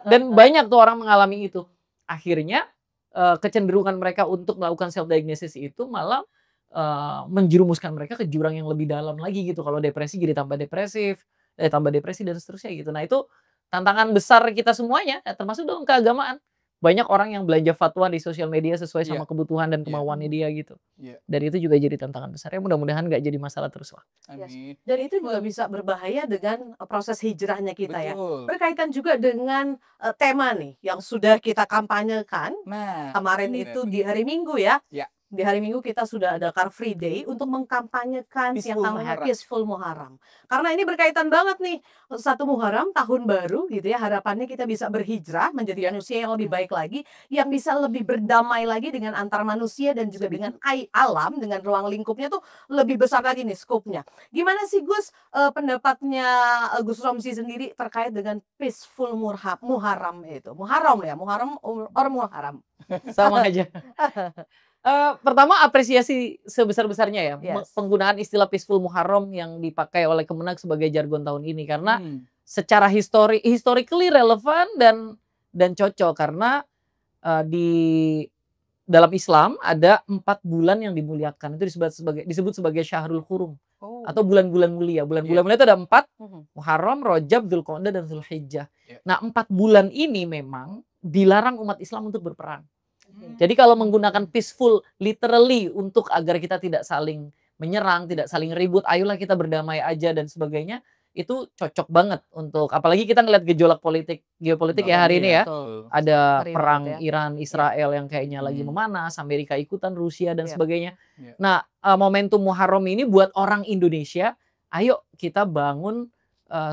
dan banyak tuh orang mengalami itu. Akhirnya kecenderungan mereka untuk melakukan self diagnosis itu malah menjerumuskan mereka ke jurang yang lebih dalam lagi gitu. Kalau depresi jadi tambah depresif, tambah depresi dan seterusnya gitu. Nah itu tantangan besar kita semuanya, termasuk dalam keagamaan. banyak orang yang belanja fatwa di sosial media sesuai Iya. sama kebutuhan dan Iya. kemauannya dia gitu. Iya. Dan itu juga jadi tantangan besar ya, mudah-mudahan nggak jadi masalah terus lah. Amin. Dan itu juga bisa berbahaya dengan proses hijrahnya kita ya. Betul. Berkaitan juga dengan tema nih yang sudah kita kampanyekan Nah, kemarin bener. itu di hari Minggu ya. Ya. Di hari Minggu kita sudah ada Car Free Day untuk mengkampanyekan yang Peaceful namanya Muharram. Peaceful Muharram. Karena ini berkaitan banget nih, 1 Muharram tahun baru gitu ya, harapannya kita bisa berhijrah menjadi manusia yang lebih baik lagi, yang bisa lebih berdamai lagi dengan antar manusia dan juga dengan alam, dengan ruang lingkupnya tuh lebih besar lagi nih skopnya. Gimana sih Gus pendapatnya Gus Romsi sendiri terkait dengan Peaceful Muharram itu? Muharram ya, Muharram or Muharram? Sama aja. Pertama apresiasi sebesar-besarnya ya Yes. penggunaan istilah Peaceful Muharram yang dipakai oleh Kemenak sebagai jargon tahun ini karena Hmm. secara historically relevan dan cocok karena di dalam Islam ada 4 bulan yang dimuliakan, itu disebut sebagai Syahrul Hurum Oh. atau bulan-bulan mulia. Bulan-bulan Iya. mulia itu ada 4, Mhm. Muharram, Rajab, Dzulqa'dah dan Dzulhijjah. Iya. Nah 4 bulan ini memang dilarang umat Islam untuk berperang. Hmm. Jadi kalau menggunakan peaceful literally untuk agar kita tidak saling menyerang, tidak saling ribut, ayolah kita berdamai aja dan sebagainya, itu cocok banget untuk apalagi kita ngeliat gejolak geopolitik ya hari ini ya. Betul. Ada Ngeri perang banget ya. Iran Israel yang kayaknya lagi memanas, Amerika ikutan, Rusia dan Iya. sebagainya. Iya. Nah, momentum Muharram ini buat orang Indonesia, ayo kita bangun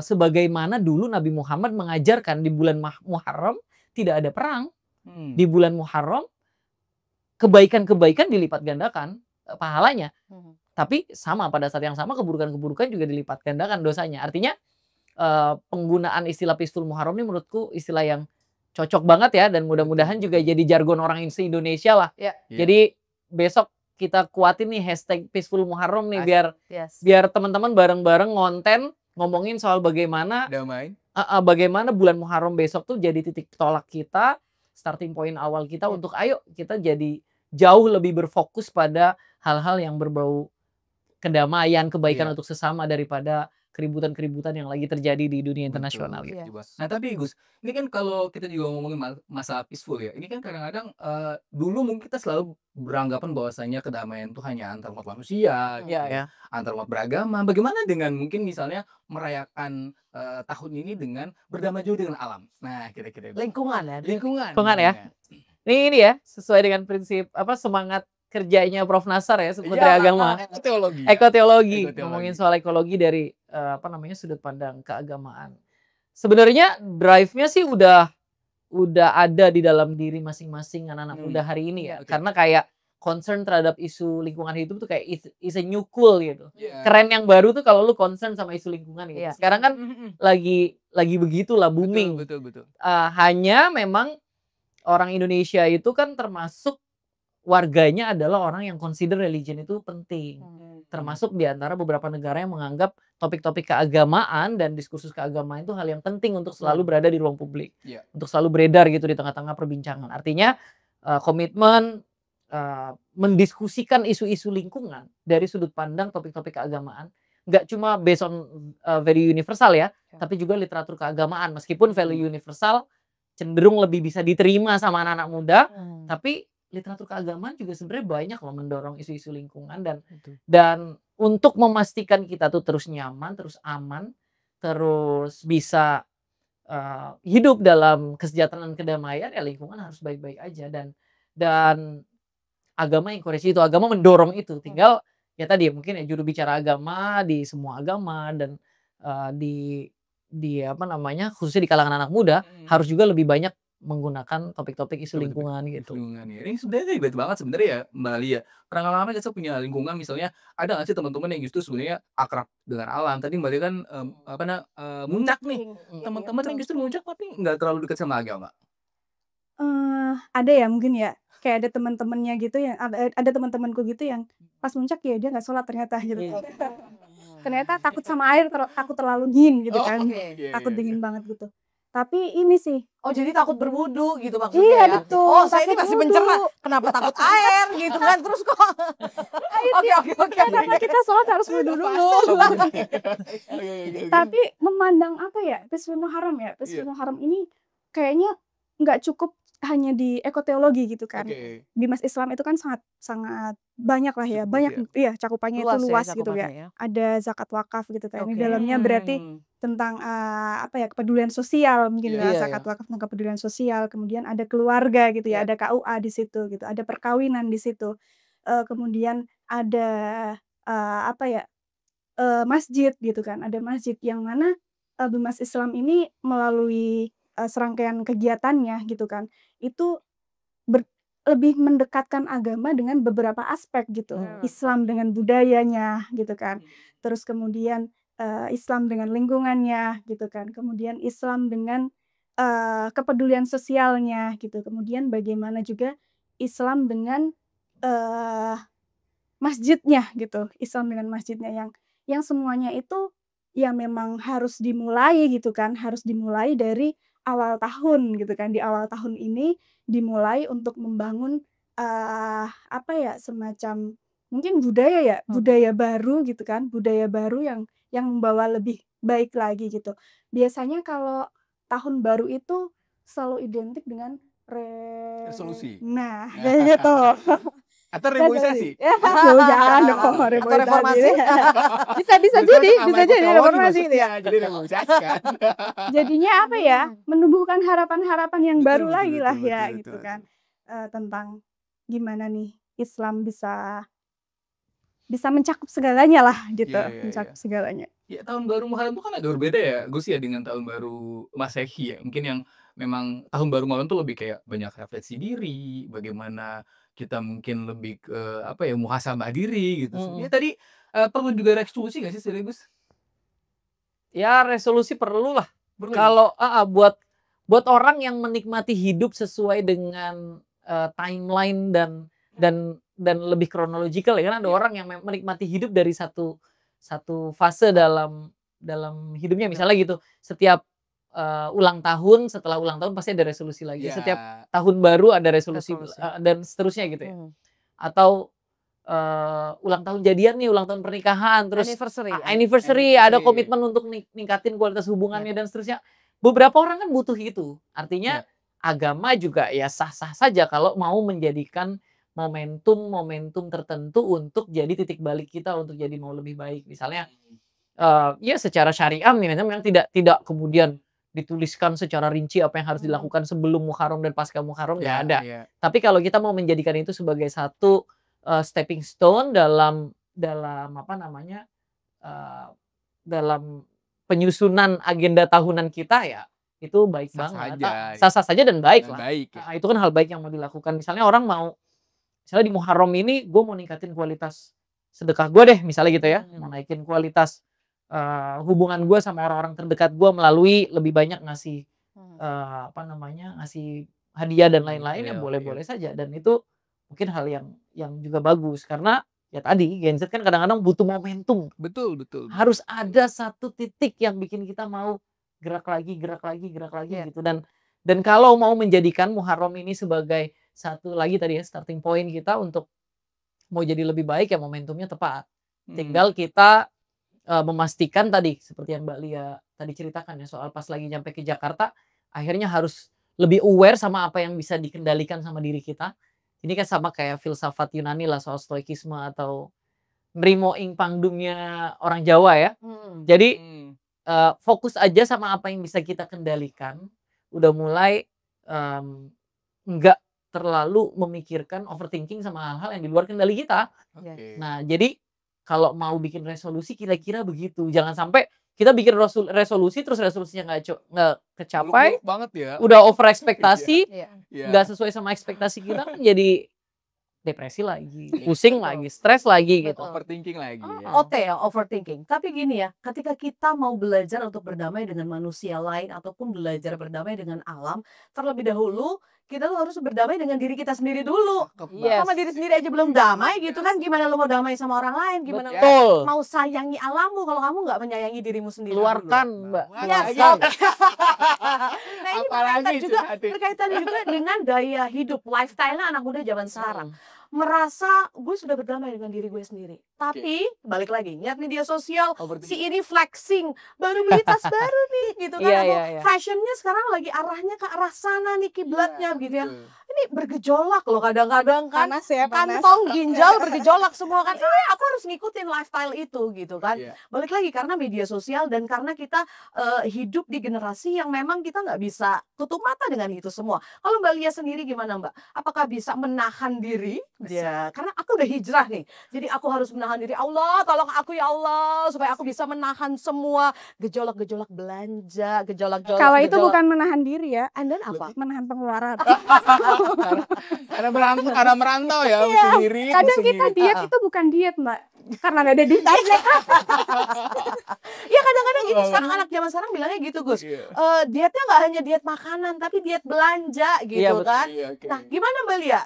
sebagaimana dulu Nabi Muhammad mengajarkan di bulan Muharram tidak ada perang. Hmm. Di bulan Muharram kebaikan-kebaikan dilipat gandakan pahalanya. Mhm. Tapi sama pada saat yang sama keburukan-keburukan juga dilipat gandakan dosanya. Artinya penggunaan istilah Peaceful Muharram ini menurutku istilah yang cocok banget ya dan mudah-mudahan juga jadi jargon orang se-Indonesia lah. Iya. Jadi besok kita kuatin nih hashtag Peaceful Muharram nih Yes. biar teman-teman bareng-bareng ngonten ngomongin soal bagaimana Damai. bagaimana bulan Muharram besok tuh jadi titik tolak kita, starting point awal kita Iya. untuk ayo kita jadi jauh lebih berfokus pada hal-hal yang berbau kedamaian, kebaikan Iya. untuk sesama daripada keributan-keributan yang lagi terjadi di dunia internasional Betul. gitu. Iya. Nah tapi Gus, ini kan kalau kita juga ngomongin masalah peaceful ya, ini kan kadang-kadang dulu mungkin kita selalu beranggapan bahwasanya kedamaian itu hanya antar umat manusia, gitu Iya ya, ya. antar umat beragama. Bagaimana dengan mungkin misalnya merayakan tahun ini dengan berdamai juga dengan alam? Nah kira-kira Lingkungan ya. lingkungan. Lingkungan ya. Ini ya sesuai dengan prinsip semangat kerjanya Prof Nasar ya, Menteri Agama. Teologi. Ekoteologi, Ekoteologi. ngomongin soal ekologi dari sudut pandang keagamaan. Sebenarnya drive-nya sih udah ada di dalam diri masing-masing anak-anak muda hari ini ya. Oke. Karena kayak concern terhadap isu lingkungan hidup tuh kayak is a new cool gitu. Iya. Keren yang baru tuh kalau lu concern sama isu lingkungan gitu. Iya. Sekarang kan Mm-mm. lagi begitulah booming. Betul. Hanya memang orang Indonesia itu kan termasuk warganya adalah orang yang consider religion itu penting. Termasuk di antara beberapa negara yang menganggap topik-topik keagamaan dan diskursus keagamaan itu hal yang penting untuk selalu berada di ruang publik. Iya. Untuk selalu beredar gitu di tengah-tengah perbincangan. Artinya komitmen mendiskusikan isu-isu lingkungan dari sudut pandang topik-topik keagamaan nggak cuma based on value universal ya, tapi juga literatur keagamaan. Meskipun value universal cenderung lebih bisa diterima sama anak-anak muda, tapi literatur keagamaan juga sebenarnya banyak loh mendorong isu-isu lingkungan dan untuk memastikan kita tuh terus nyaman, terus aman, terus bisa hidup dalam kesejahteraan kedamaian, ya lingkungan harus baik-baik aja dan agama encourage itu, agama mendorong itu. Tinggal ya tadi mungkin ya juru bicara agama di semua agama dan di khususnya di kalangan anak muda harus juga lebih banyak menggunakan topik-topik isu lingkungan gitu. Lingkungan ya. Ini sebenarnya ribet banget sebenarnya ya Mbak Lia. Pernah ngalamin kita punya lingkungan misalnya ada nggak sih teman-teman yang justru sebenarnya akrab dengan alam. Tadi Mbak Lia kan muncak nih. Teman-teman yang justru muncak tapi nggak terlalu dekat sama agama. Ada ya mungkin ya. Kayak ada teman-temannya gitu yang ada teman-temanku gitu yang pas muncak ya dia nggak sholat ternyata gitu. Ternyata takut sama air, takut terlalu dingin gitu kan. Takut dingin banget gitu. Tapi ini sih. Oh jadi takut berwudu gitu maksudnya Iya ya? betul. Oh saya ini takut masih wudu. mencerna. Kenapa takut air gitu kan? Terus kok? Oke. Karena kita sholat harus wudu dulu. Tapi memandang apa ya? Peaceful Muharram ya. Peaceful Muharram ini kayaknya nggak cukup hanya di ekoteologi gitu kan. Oke. Bimas Islam itu kan sangat sangat banyak lah ya, Cukup banyak luas iya cakupannya itu Luas ya luas gitu ya. cakupannya ya. Ada zakat wakaf gitu kan. Ini Oke. dalamnya berarti tentang apa ya, kepedulian sosial mungkin Iya. ya, Iya, zakat iya. wakaf tentang kepedulian sosial, kemudian ada keluarga gitu Iya. ya, ada KUA di situ gitu, ada perkawinan di situ. Kemudian ada apa ya, masjid gitu kan, ada masjid yang mana Bimas Islam ini melalui serangkaian kegiatannya gitu kan, itu lebih mendekatkan agama dengan beberapa aspek gitu. Islam dengan budayanya gitu kan. Terus kemudian Islam dengan lingkungannya gitu kan. Kemudian Islam dengan kepedulian sosialnya gitu. Kemudian bagaimana juga Islam dengan masjidnya gitu. Islam dengan masjidnya yang semuanya itu ya memang harus dimulai gitu kan. Harus dimulai dari awal tahun gitu kan. Di awal tahun ini dimulai untuk membangun apa ya, semacam mungkin budaya ya, budaya baru gitu kan. Budaya baru yang membawa lebih baik lagi gitu. Biasanya kalau tahun baru itu selalu identik dengan Resolusi. Nah, kayak gitu. Atau reboisasi. Ya, jangan dong Atau reboisasi. reformasi. Bisa jadi reformasi gitu ya. Jadi reboisasi kan. Jadinya apa ya, menumbuhkan harapan-harapan yang Betul, baru betul, lagi lah betul, ya betul, gitu betul. kan. Tentang gimana nih Islam bisa mencakup segalanya lah gitu, Iya, iya, mencakup iya. segalanya. Ya tahun baru Muharram itu kan agak berbeda ya Gus ya dengan tahun baru Masehi ya. Mungkin yang memang tahun baru Muharram tuh lebih kayak banyak refleksi diri, bagaimana kita mungkin lebih ke apa ya, muhasabah diri gitu. Ya tadi perlu juga resolusi nggak sih sebenarnya Gus? Ya resolusi perlu lah. Perlu ya? Kalau buat orang yang menikmati hidup sesuai dengan timeline dan lebih kronologikal ya kan ada Iya. orang yang menikmati hidup dari satu fase dalam hidupnya misalnya gitu. Setiap ulang tahun, setelah ulang tahun pasti ada resolusi lagi. Ya. Setiap tahun baru ada resolusi Resolusi. dan seterusnya gitu ya. Atau ulang tahun jadian nih, ulang tahun pernikahan, terus Anniversary. anniversary ada Anniversary. komitmen untuk ningkatin kualitas hubungannya dan seterusnya. Beberapa orang kan butuh itu. Artinya agama juga ya sah-sah saja kalau mau menjadikan momentum tertentu untuk jadi titik balik kita untuk jadi mau lebih baik. Misalnya ya secara syariah nih memang tidak kemudian dituliskan secara rinci apa yang harus dilakukan sebelum Muharram dan pasca Muharram nggak ada. Iya. Tapi kalau kita mau menjadikan itu sebagai satu stepping stone dalam apa namanya dalam penyusunan agenda tahunan kita ya itu baik Sah banget. saja. Sah-sah saja dan baik Dan lah. baik ya. Nah, itu kan hal baik yang mau dilakukan. Misalnya orang mau misalnya di Muharram ini gue mau ningkatin kualitas sedekah gue deh misalnya gitu ya. Mau naikin kualitas hubungan gue sama orang-orang terdekat gue melalui lebih banyak ngasih apa namanya ngasih hadiah dan lain-lain ya boleh-boleh saja dan itu mungkin hal yang juga bagus karena ya tadi Gen Z kan kadang-kadang butuh momentum. Betul. Harus ada satu titik yang bikin kita mau gerak lagi gitu dan kalau mau menjadikan Muharram ini sebagai satu lagi tadi ya starting point kita untuk mau jadi lebih baik ya momentumnya tepat. Tinggal kita memastikan tadi seperti yang Mbak Lia tadi ceritakan ya soal pas lagi nyampe ke Jakarta akhirnya harus lebih aware sama apa yang bisa dikendalikan sama diri kita. Ini kan sama kayak filsafat Yunani lah soal stoikisme atau nrimo ing pangdumnya orang Jawa ya. Jadi fokus aja sama apa yang bisa kita kendalikan. Udah mulai nggak terlalu memikirkan overthinking sama hal-hal yang di luar kendali kita. Nah jadi kalau mau bikin resolusi kira-kira begitu. Jangan sampai kita bikin resolusi terus resolusinya nggak kecapai. Muluk-muluk banget ya. Udah over ekspektasi. Iya. Nggak sesuai sama ekspektasi kita kan jadi depresi lagi, pusing lagi, stres lagi gitu. Overthinking lagi ya. Overthinking. Tapi gini ya, ketika kita mau belajar untuk berdamai dengan manusia lain ataupun belajar berdamai dengan alam, terlebih dahulu kita tuh harus berdamai dengan diri kita sendiri dulu. Yes. Sama diri sendiri aja belum damai gitu kan, gimana lu mau damai sama orang lain? Gimana lu Betul. mau sayangi alammu kalau kamu nggak menyayangi dirimu sendiri? Keluarkan, Mbak. Yes. Nah ini Apalagi berkaitan juga curhatin. dengan gaya hidup, lifestyle anak muda zaman sekarang. merasa gue sudah berdamai dengan diri gue sendiri. Tapi balik lagi, lihat media sosial, Oh, berarti si ini flexing, baru beli tas baru nih gitu kan, Iya, atau iya, iya. fashionnya sekarang lagi arahnya ke arah sana nih kiblatnya gitu ya. betul. Ini bergejolak loh kadang-kadang kan. Panas ya, panas. Kantong ginjal bergejolak semua kan. Aku harus ngikutin lifestyle itu gitu kan. Iya. Balik lagi karena media sosial dan karena kita hidup di generasi yang memang kita nggak bisa tutup mata dengan itu semua. Kalau Mbak Lia sendiri gimana Mbak? Apakah bisa menahan diri? Ya, karena aku udah hijrah nih. Jadi aku harus menahan diri. Allah, tolong aku ya Allah supaya aku bisa menahan semua gejolak-gejolak belanja, gejolak-gejolak. Kalau itu bukan menahan diri ya, And then apa? menahan pengeluaran. Karena merantau ya, sendiri. Kadang kita diet itu bukan diet, Mbak. Karena nggak ada duit aja. Ya kadang-kadang gitu sekarang anak zaman sekarang bilangnya gitu Gus. Iya. Dietnya nggak hanya diet makanan tapi diet belanja gitu Iya, betul. kan. Iya, oke. Nah gimana Mbak Lia?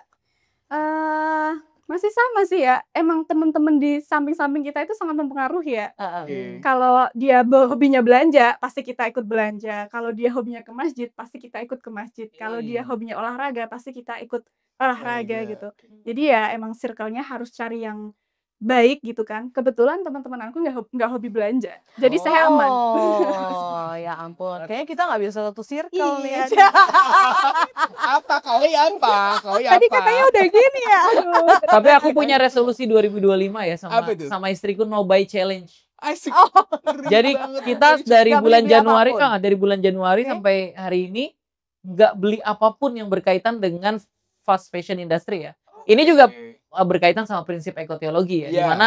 Masih sama sih ya. Emang teman-teman di samping-samping kita itu sangat mempengaruhi ya. Oke. Kalau dia hobinya belanja, pasti kita ikut belanja. Kalau dia hobinya ke masjid, pasti kita ikut ke masjid. Kalau dia hobinya olahraga, pasti kita ikut olahraga gitu. Jadi ya emang circle-nya harus cari yang baik gitu kan. Kebetulan teman-teman aku nggak hobi belanja. Jadi saya aman. Oh ya ampun. Kayaknya kita nggak bisa satu circle Iya. nih. Apa? Kau apa? Tadi katanya udah gini ya. Aduh. Tapi aku punya resolusi 2025 ya Apa itu? sama istriku no buy challenge. Asik. Jadi banget. kita dari Nggak bulan beli Januari, apapun. dari bulan Januari Oke. sampai hari ini nggak beli apapun yang berkaitan dengan fast fashion industry ya. Ini juga berkaitan sama prinsip ekoteologi ya, di mana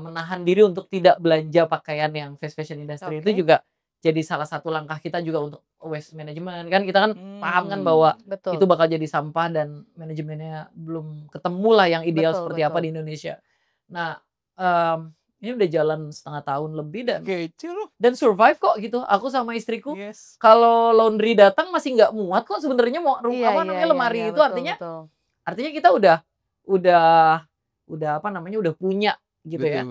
menahan diri untuk tidak belanja pakaian yang fast fashion industry itu Oke. juga jadi salah satu langkah kita juga untuk waste management kan, kita kan paham kan bahwa Betul. itu bakal jadi sampah dan manajemennya belum ketemu lah yang ideal Betul, seperti apa betul. di Indonesia. Nah ini udah jalan setengah tahun lebih Kecil loh. dan survive kok gitu. Aku sama istriku Yes. kalau laundry datang masih nggak muat kok sebenarnya mau Iya, apa iya, namanya iya, lemari iya, itu betul, artinya betul. kita udah apa namanya udah punya gitu ya.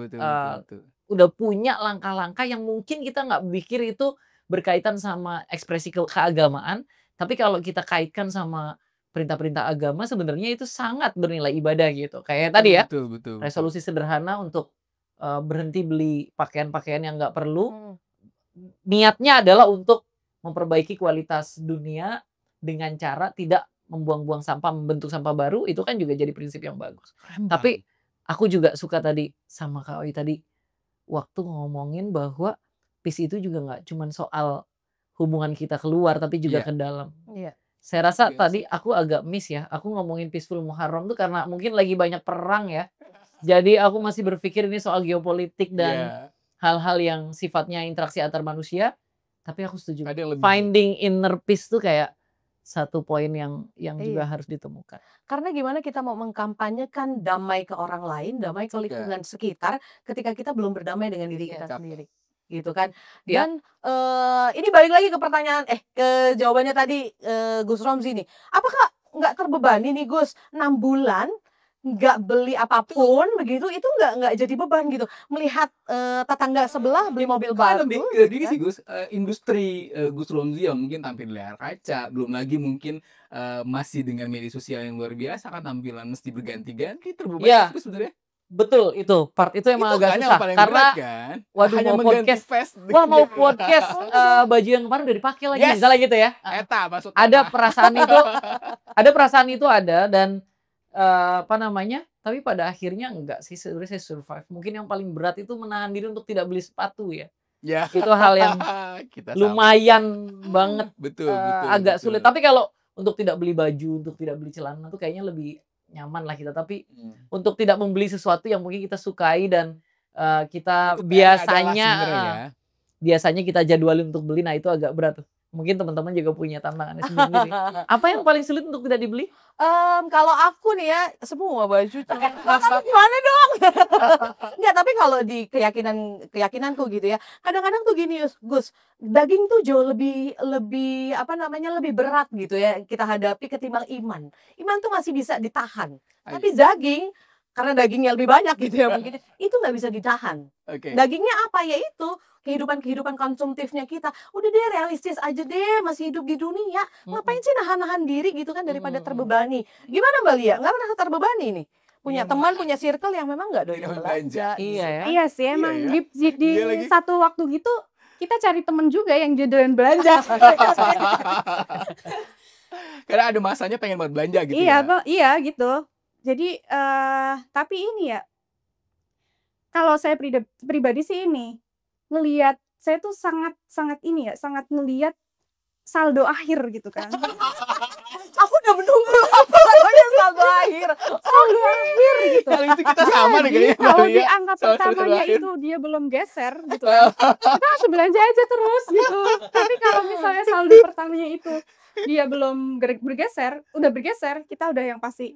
Betul. Udah punya langkah-langkah yang mungkin kita nggak pikir itu berkaitan sama ekspresi keagamaan, tapi kalau kita kaitkan sama perintah-perintah agama sebenarnya itu sangat bernilai ibadah gitu. Kayak tadi ya, Betul. resolusi sederhana untuk berhenti beli pakaian-pakaian yang nggak perlu. Niatnya adalah untuk memperbaiki kualitas dunia dengan cara tidak membuang-buang sampah, membentuk sampah baru, itu kan juga jadi prinsip yang bagus. Tapi aku juga suka tadi sama Kak Oi tadi waktu ngomongin bahwa peace itu juga nggak cuma soal hubungan kita keluar tapi juga Iya. ke dalam. Iya. Saya rasa Iya tadi aku agak miss ya. Aku ngomongin peaceful Muharram tuh karena mungkin lagi banyak perang ya. Jadi aku masih berpikir ini soal geopolitik dan hal-hal yang sifatnya interaksi antar manusia. Tapi aku setuju. Ada yang lebih. Finding inner peace tuh kayak satu poin yang juga Iya. harus ditemukan. Karena gimana kita mau mengkampanyekan damai ke orang lain, damai ke lingkungan sekitar, ketika kita belum berdamai dengan diri kita Cakep. sendiri, gitu kan? Ya. Dan ini balik lagi ke pertanyaan, ke jawabannya tadi Gus Romzi nih. Apakah nggak terbebani nih Gus, 6 bulan nggak beli apapun begitu, itu nggak jadi beban gitu. Melihat tetangga sebelah beli mobil baru. Lebih gitu ke gini kan? sih Gus, industri Gus Romzi yang mungkin tampil di layar kaca, belum lagi mungkin masih dengan media sosial yang luar biasa kan, tampilan mesti berganti-ganti, terbebani Iya. Gus sebenarnya. Betul itu part itu emang Itu agak kan yang susah paling karena berat kan. waduh Hanya mau mengganti podcast face wah mau dengan- podcast baju yang kemarin udah dipakai lagi Yes. misalnya gitu ya. Eta maksudnya. Ada perasaan itu ada dan apa namanya, tapi pada akhirnya enggak sih, sebenarnya saya survive. Mungkin yang paling berat itu menahan diri untuk tidak beli sepatu ya. Ya. Itu hal yang Kita sama. lumayan banget Betul. agak sulit. Tapi kalau untuk tidak beli baju, untuk tidak beli celana tuh kayaknya lebih nyaman lah kita. Tapi untuk tidak membeli sesuatu yang mungkin kita sukai dan kita Itu kayaknya adalah biasanya sebenarnya ya. biasanya kita jadwalin untuk beli, nah itu agak berat tuh. Mungkin teman-teman juga punya tantangannya sendiri. Apa yang paling sulit untuk tidak dibeli? Kalau aku nih ya semua baju gimana dong? Enggak, tapi kalau di keyakinanku gitu ya. Kadang-kadang tuh gini Gus, daging tuh jauh lebih apa namanya, lebih berat gitu ya kita hadapi ketimbang iman. Iman tuh masih bisa ditahan. Tapi daging karena dagingnya lebih banyak gitu ya mungkin. Itu nggak bisa ditahan. Oke. Dagingnya apa? Yaitu kehidupan konsumtifnya kita. Udah deh realistis aja deh, masih hidup di dunia. Ngapain sih nahan-nahan diri gitu kan daripada terbebani. Gimana Mbak Lia? Nggak merasa terbebani nih? Punya Iya, teman, punya circle yang memang nggak doyan Doyan belanja. belanja. Iya ya. Iya sih, Iya emang ya. di Iya lagi. satu waktu gitu kita cari temen juga yang doyan belanja. Karena ada masanya pengen banget belanja gitu Iya, ya. iya gitu. Jadi tapi ini ya, kalau saya pribadi sih ini ngelihat saya tuh sangat ini ya, sangat ngelihat saldo akhir gitu kan. Aku udah menunggu apa namanya saldo akhir. Saldo akhir gitu. Kalau itu kita sama deh Jadi kayaknya Mbak kalau Lia. di angka Sama pertamanya saldo akhir. itu dia belum geser gitu kan, kita langsung belanja aja terus gitu. Tapi kalau misalnya saldo pertamanya itu dia belum bergeser, udah bergeser, kita udah yang pasti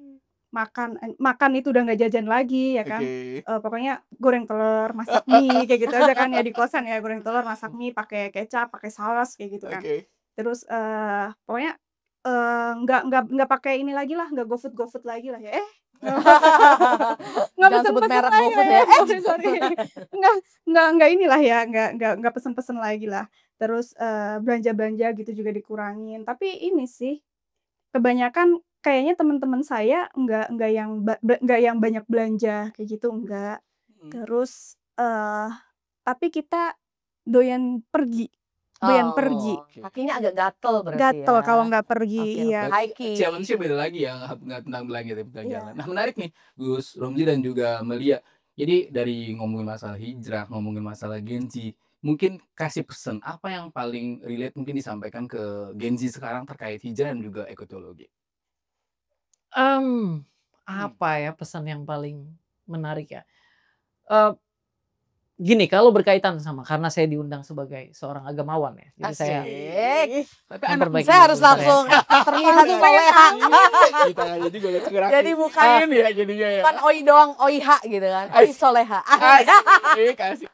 makan itu udah nggak jajan lagi ya kan. Oke. Pokoknya goreng telur, masak mie kayak gitu aja kan ya di kosan ya, goreng telur, masak mie pakai kecap, pakai saus kayak gitu kan. Oke. Terus pokoknya nggak pakai ini lagi lah, nggak GoFood lagi lah ya. Nggak Jangan sebut pesen-pesen merek lagi GoFood lah ya. sorry. Nggak inilah ya, nggak pesen-pesen lagi lah. Terus belanja-belanja gitu juga dikurangin. Tapi ini sih kebanyakan kayaknya teman-teman saya nggak yang banyak belanja kayak gitu, enggak. Terus tapi kita doyan pergi. Kakinya agak gatel berarti Gatel ya. kalau nggak pergi, Oke, iya. oke. Hiking. Challenge-nya beda lagi ya, nggak tentang belanja tapi tentang Iya. jalan. Nah menarik nih Gus Romzi dan juga Melia. Jadi dari ngomongin masalah hijrah, ngomongin masalah Gen Z, mungkin kasih pesan apa yang paling relate mungkin disampaikan ke Gen Z sekarang terkait hijrah dan juga ekoteologi. Apa ya pesan yang paling menarik ya? Gini, kalau berkaitan sama karena saya diundang sebagai seorang agamawan ya. Jadi saya Asik. Tapi anak memperbaiki Saya harus filter ya. langsung terlihat Langsung soleha. kita aja juga langsung ngerakin. Jadi bukan ya jadinya ya. bukan oi doang, oiha gitu kan. Oi soleha. Kasih.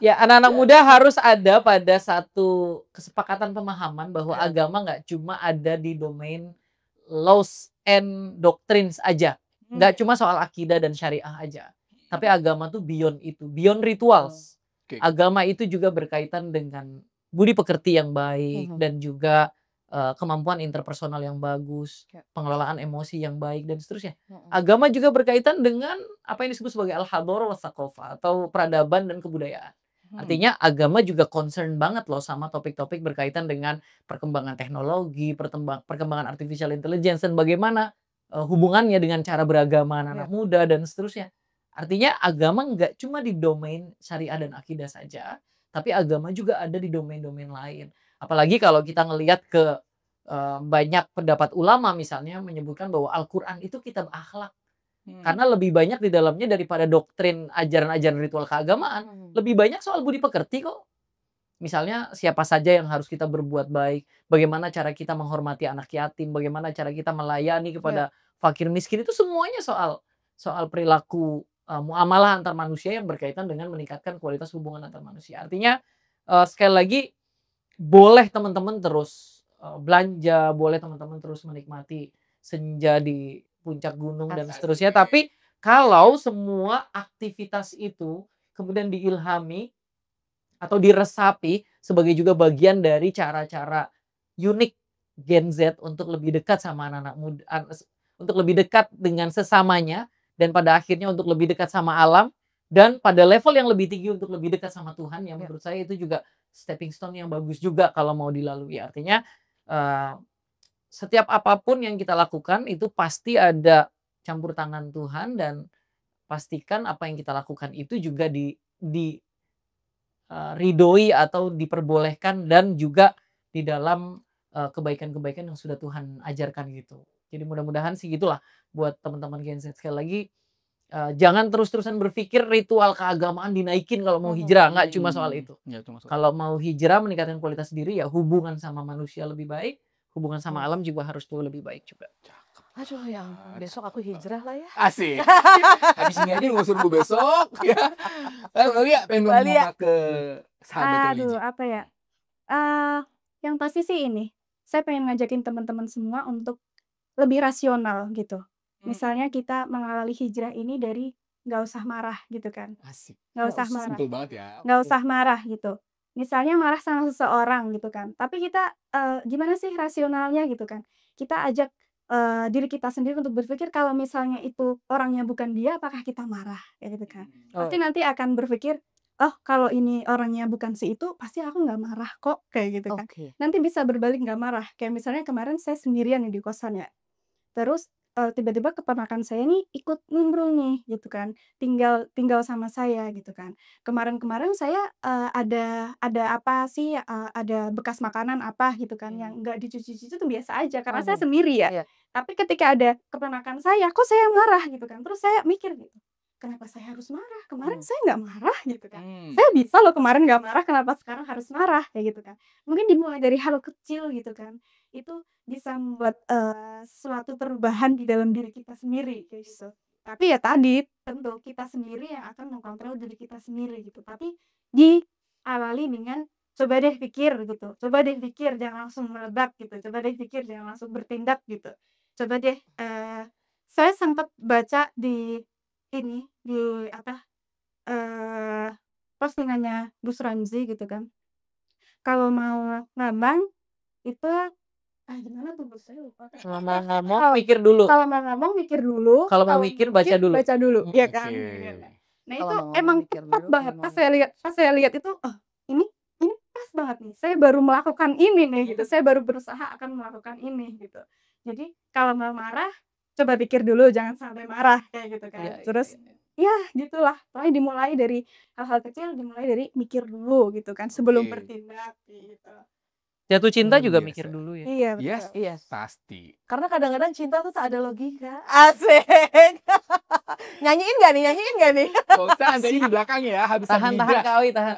Ya, anak-anak muda harus ada pada satu kesepakatan pemahaman bahwa agama nggak cuma ada di domain laws and doctrines aja. Nggak cuma soal akidah dan syariah aja. Tapi agama tuh beyond itu, beyond rituals. Oke. Agama itu juga berkaitan dengan budi pekerti yang baik dan juga kemampuan interpersonal yang bagus, pengelolaan emosi yang baik dan seterusnya. Agama juga berkaitan dengan apa yang disebut sebagai al-hadar wa tsaqafah atau peradaban dan kebudayaan. Artinya agama juga concern banget loh sama topik-topik berkaitan dengan perkembangan teknologi, perkembangan artificial intelligence dan bagaimana hubungannya dengan cara beragama anak muda dan seterusnya. Artinya agama nggak cuma di domain syariah dan akidah saja, tapi agama juga ada di domain-domain lain. Apalagi kalau kita ngelihat ke banyak pendapat ulama misalnya menyebutkan bahwa Al-Quran itu kitab akhlak. Karena lebih banyak di dalamnya daripada doktrin ajaran-ajaran ritual keagamaan. Lebih banyak soal budi pekerti kok. Misalnya siapa saja yang harus kita berbuat baik. Bagaimana cara kita menghormati anak yatim. Bagaimana cara kita melayani kepada fakir miskin. Itu semuanya soal perilaku muamalah antar manusia yang berkaitan dengan meningkatkan kualitas hubungan antar manusia. Artinya sekali lagi boleh teman-teman terus belanja. Boleh teman-teman terus menikmati senja di puncak gunung dan seterusnya. Tapi kalau semua aktivitas itu kemudian diilhami atau diresapi sebagai juga bagian dari cara-cara unik Gen Z untuk lebih dekat sama anak-anak muda, untuk lebih dekat dengan sesamanya, dan pada akhirnya untuk lebih dekat sama alam, dan pada level yang lebih tinggi untuk lebih dekat sama Tuhan, yang menurut saya itu juga stepping stone yang bagus juga kalau mau dilalui. Artinya setiap apapun yang kita lakukan itu pasti ada campur tangan Tuhan, dan pastikan apa yang kita lakukan itu juga ridhoi atau diperbolehkan dan juga di dalam kebaikan-kebaikan yang sudah Tuhan ajarkan gitu. Jadi mudah-mudahan sih gitulah buat teman-teman Gen Z. Sekali lagi jangan terus-terusan berpikir ritual keagamaan dinaikin kalau mau hijrah, nggak cuma soal itu. Kalau mau hijrah meningkatkan kualitas diri ya hubungan sama manusia lebih baik, hubungan sama alam juga harus tuh lebih baik juga. Aduh ya besok aku hijrah lah ya. Asik. Habis ini aja nggak suruh gue besok ya. Melia pengen ngomong ke sahabat Aduh, apa ya? Yang pasti sih ini, saya pengen ngajakin teman-teman semua untuk lebih rasional gitu. Misalnya kita mengawali hijrah ini dari nggak usah marah gitu kan. Asik. Nggak usah Oh, marah. simpel banget ya. Nggak usah marah gitu. Misalnya marah sama seseorang gitu kan. Tapi kita gimana sih rasionalnya gitu kan. Kita ajak diri kita sendiri untuk berpikir kalau misalnya itu orangnya bukan dia, apakah kita marah kayak gitu kan. Oh. Pasti nanti akan berpikir, oh kalau ini orangnya bukan si itu, pasti aku nggak marah kok kayak gitu kan. Oke. Nanti bisa berbalik nggak marah. Kayak misalnya kemarin saya sendirian nih di kosan ya. Terus tiba-tiba keponakan saya nih ikut nimbrung nih gitu kan, tinggal sama saya gitu kan. Kemarin-kemarin saya ada apa sih, ada bekas makanan apa gitu kan yang nggak dicuci-cuci itu biasa aja karena saya sendiri ya. Iya. Tapi ketika ada keponakan saya, kok saya marah gitu kan. Terus saya mikir gitu, kenapa saya harus marah? Kemarin saya nggak marah gitu kan. Saya bisa loh kemarin nggak marah, kenapa sekarang harus marah kayak gitu kan. Mungkin dimulai dari hal kecil gitu kan. Itu bisa membuat suatu perubahan di dalam diri kita sendiri kayak gitu. Tapi ya tadi tentu kita sendiri yang akan mengkontrol diri kita sendiri gitu. Tapi diawali dengan coba deh pikir gitu. Coba deh pikir jangan langsung meledak gitu. Coba deh pikir jangan langsung bertindak gitu. Coba deh saya sempat baca di ini di apa postingannya Gus Ramzi gitu kan. Kalau mau ngambang itu gimana tuh Gus? Saya lupa. Kalau mau ngomong mikir dulu. Kalau mau ngomong mikir dulu. Kalau mau mikir baca dulu. Baca dulu, ya kan. Oke. Nah Kalau itu mau ngomong emang mikir tepat dulu, banget. kalau Pas mau saya lihat itu, oh ini pas banget nih. Saya baru melakukan ini nih gitu. Saya baru berusaha akan melakukan ini gitu. Jadi kalau mau marah, coba pikir dulu, jangan sampai marah kayak gitu kan. Iya, Terus iya. ya gitulah. Pokoknya dimulai dari hal-hal kecil, dimulai dari mikir dulu gitu kan sebelum Oke. bertindak gitu. Jatuh cinta Luar juga biasa. mikir dulu ya. Iya Yes, betul. Iya. pasti. Karena kadang-kadang cinta tuh tak ada logika. Asik. Nyanyiin gak nih? Gak usah, nanti di belakang ya, habis Tahan hijrah. Kak Owi, tahan.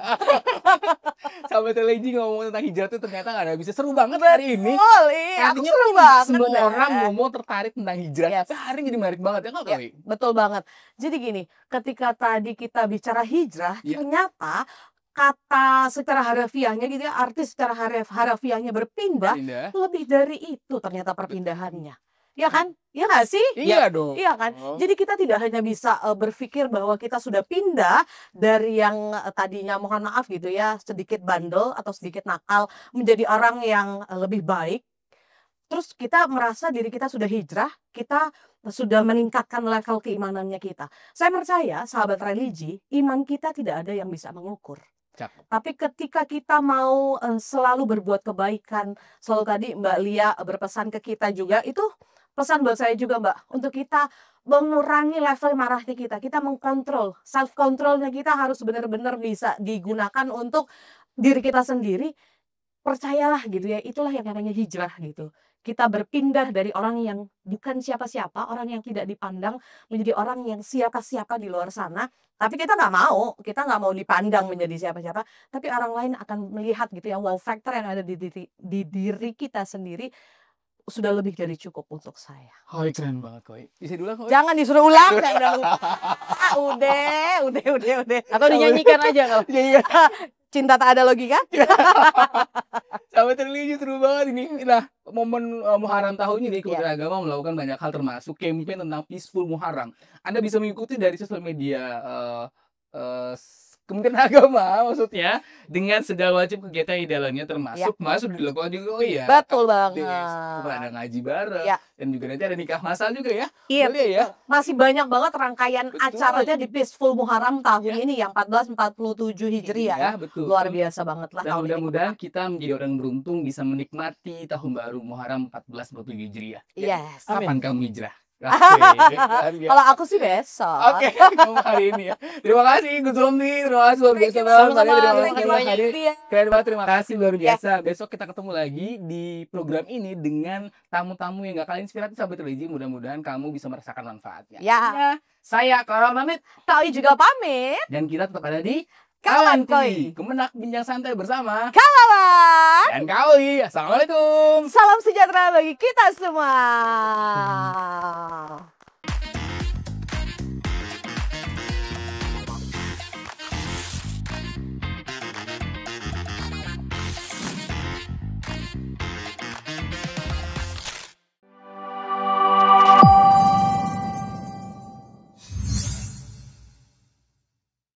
Sahabat Religi ngomong tentang hijrah tuh ternyata gak ada bisa. Seru banget hari ini. Betul, iya. Aku Artinya seru banget. semua deh. orang ngomong tertarik tentang hijrah. Yes. Tapi hari ini jadi menarik banget ya, Kak Ya, Owi? betul banget. Jadi gini, ketika tadi kita bicara hijrah, Ya. ternyata kata secara harafiahnya gitu ya, artis secara harafiahnya berpindah, Indah. lebih dari itu ternyata perpindahannya. Ya kan? Iya nggak sih? Iya dong. Iya kan? Oh. Jadi kita tidak hanya bisa berpikir bahwa kita sudah pindah dari yang tadinya mohon maaf gitu ya, sedikit bandel atau sedikit nakal menjadi orang yang lebih baik. Terus kita merasa diri kita sudah hijrah, kita sudah meningkatkan level keimanannya kita. Saya percaya sahabat religi, iman kita tidak ada yang bisa mengukur. Cakep. Tapi ketika kita mau selalu berbuat kebaikan, selalu tadi Mbak Lia berpesan ke kita juga, itu pesan buat saya juga Mbak, untuk kita mengurangi level marahnya kita mengkontrol, self controlnya kita harus benar-benar bisa digunakan untuk diri kita sendiri. Percayalah gitu ya, itulah yang namanya hijrah gitu. Kita berpindah dari orang yang bukan siapa-siapa, orang yang tidak dipandang, menjadi orang yang siapa-siapa di luar sana. Tapi kita nggak mau dipandang menjadi siapa-siapa. Tapi orang lain akan melihat gitu ya, wow factor yang ada di diri kita sendiri sudah lebih dari cukup untuk saya. Koi keren banget, Koi. Bisa dulu, Koi? Jangan disuruh ulang, saya udah lupa. Udah. Atau dinyanyikan aja kalau. Iya. Cinta tak ada logika. Sahabat religi seru banget ini. Nah, momen Muharram tahun ini Kementerian Agama melakukan banyak hal termasuk campaign tentang peaceful Muharram. Anda bisa mengikuti dari sosial media Kementerian Agama maksudnya dengan segala macam kegiatan di dalamnya termasuk masuk dilakukan juga Betul banget. Ada ngaji bareng dan juga nanti ada nikah masal juga ya. Iya. Boleh ya. Masih banyak banget rangkaian Betul. acaranya di Peaceful Muharram tahun ini yang 1447 Hijriah. Iya, betul. Luar biasa banget lah Dan tahun ini. mudah-mudahan kita menjadi orang beruntung bisa menikmati tahun baru Muharram 1447 Hijriah. Yes. Kapan kamu hijrah? Kalau aku sih besok. Oke, kamu hari ini ya. Terima kasih Gus Romli, terima kasih luar biasa banget. Keren banget, terima kasih luar biasa. Besok kita ketemu lagi di program ini dengan tamu-tamu yang gak kalah inspiratif sahabat religi. Mudah-mudahan kamu bisa merasakan manfaatnya. Ya. Saya Kara pamit Kau juga pamit. dan kita tetap ada di Kawan Koi. Kemenak bincang santai bersama Kawan. dan Koi. Assalamualaikum. Salam sejahtera bagi kita semua.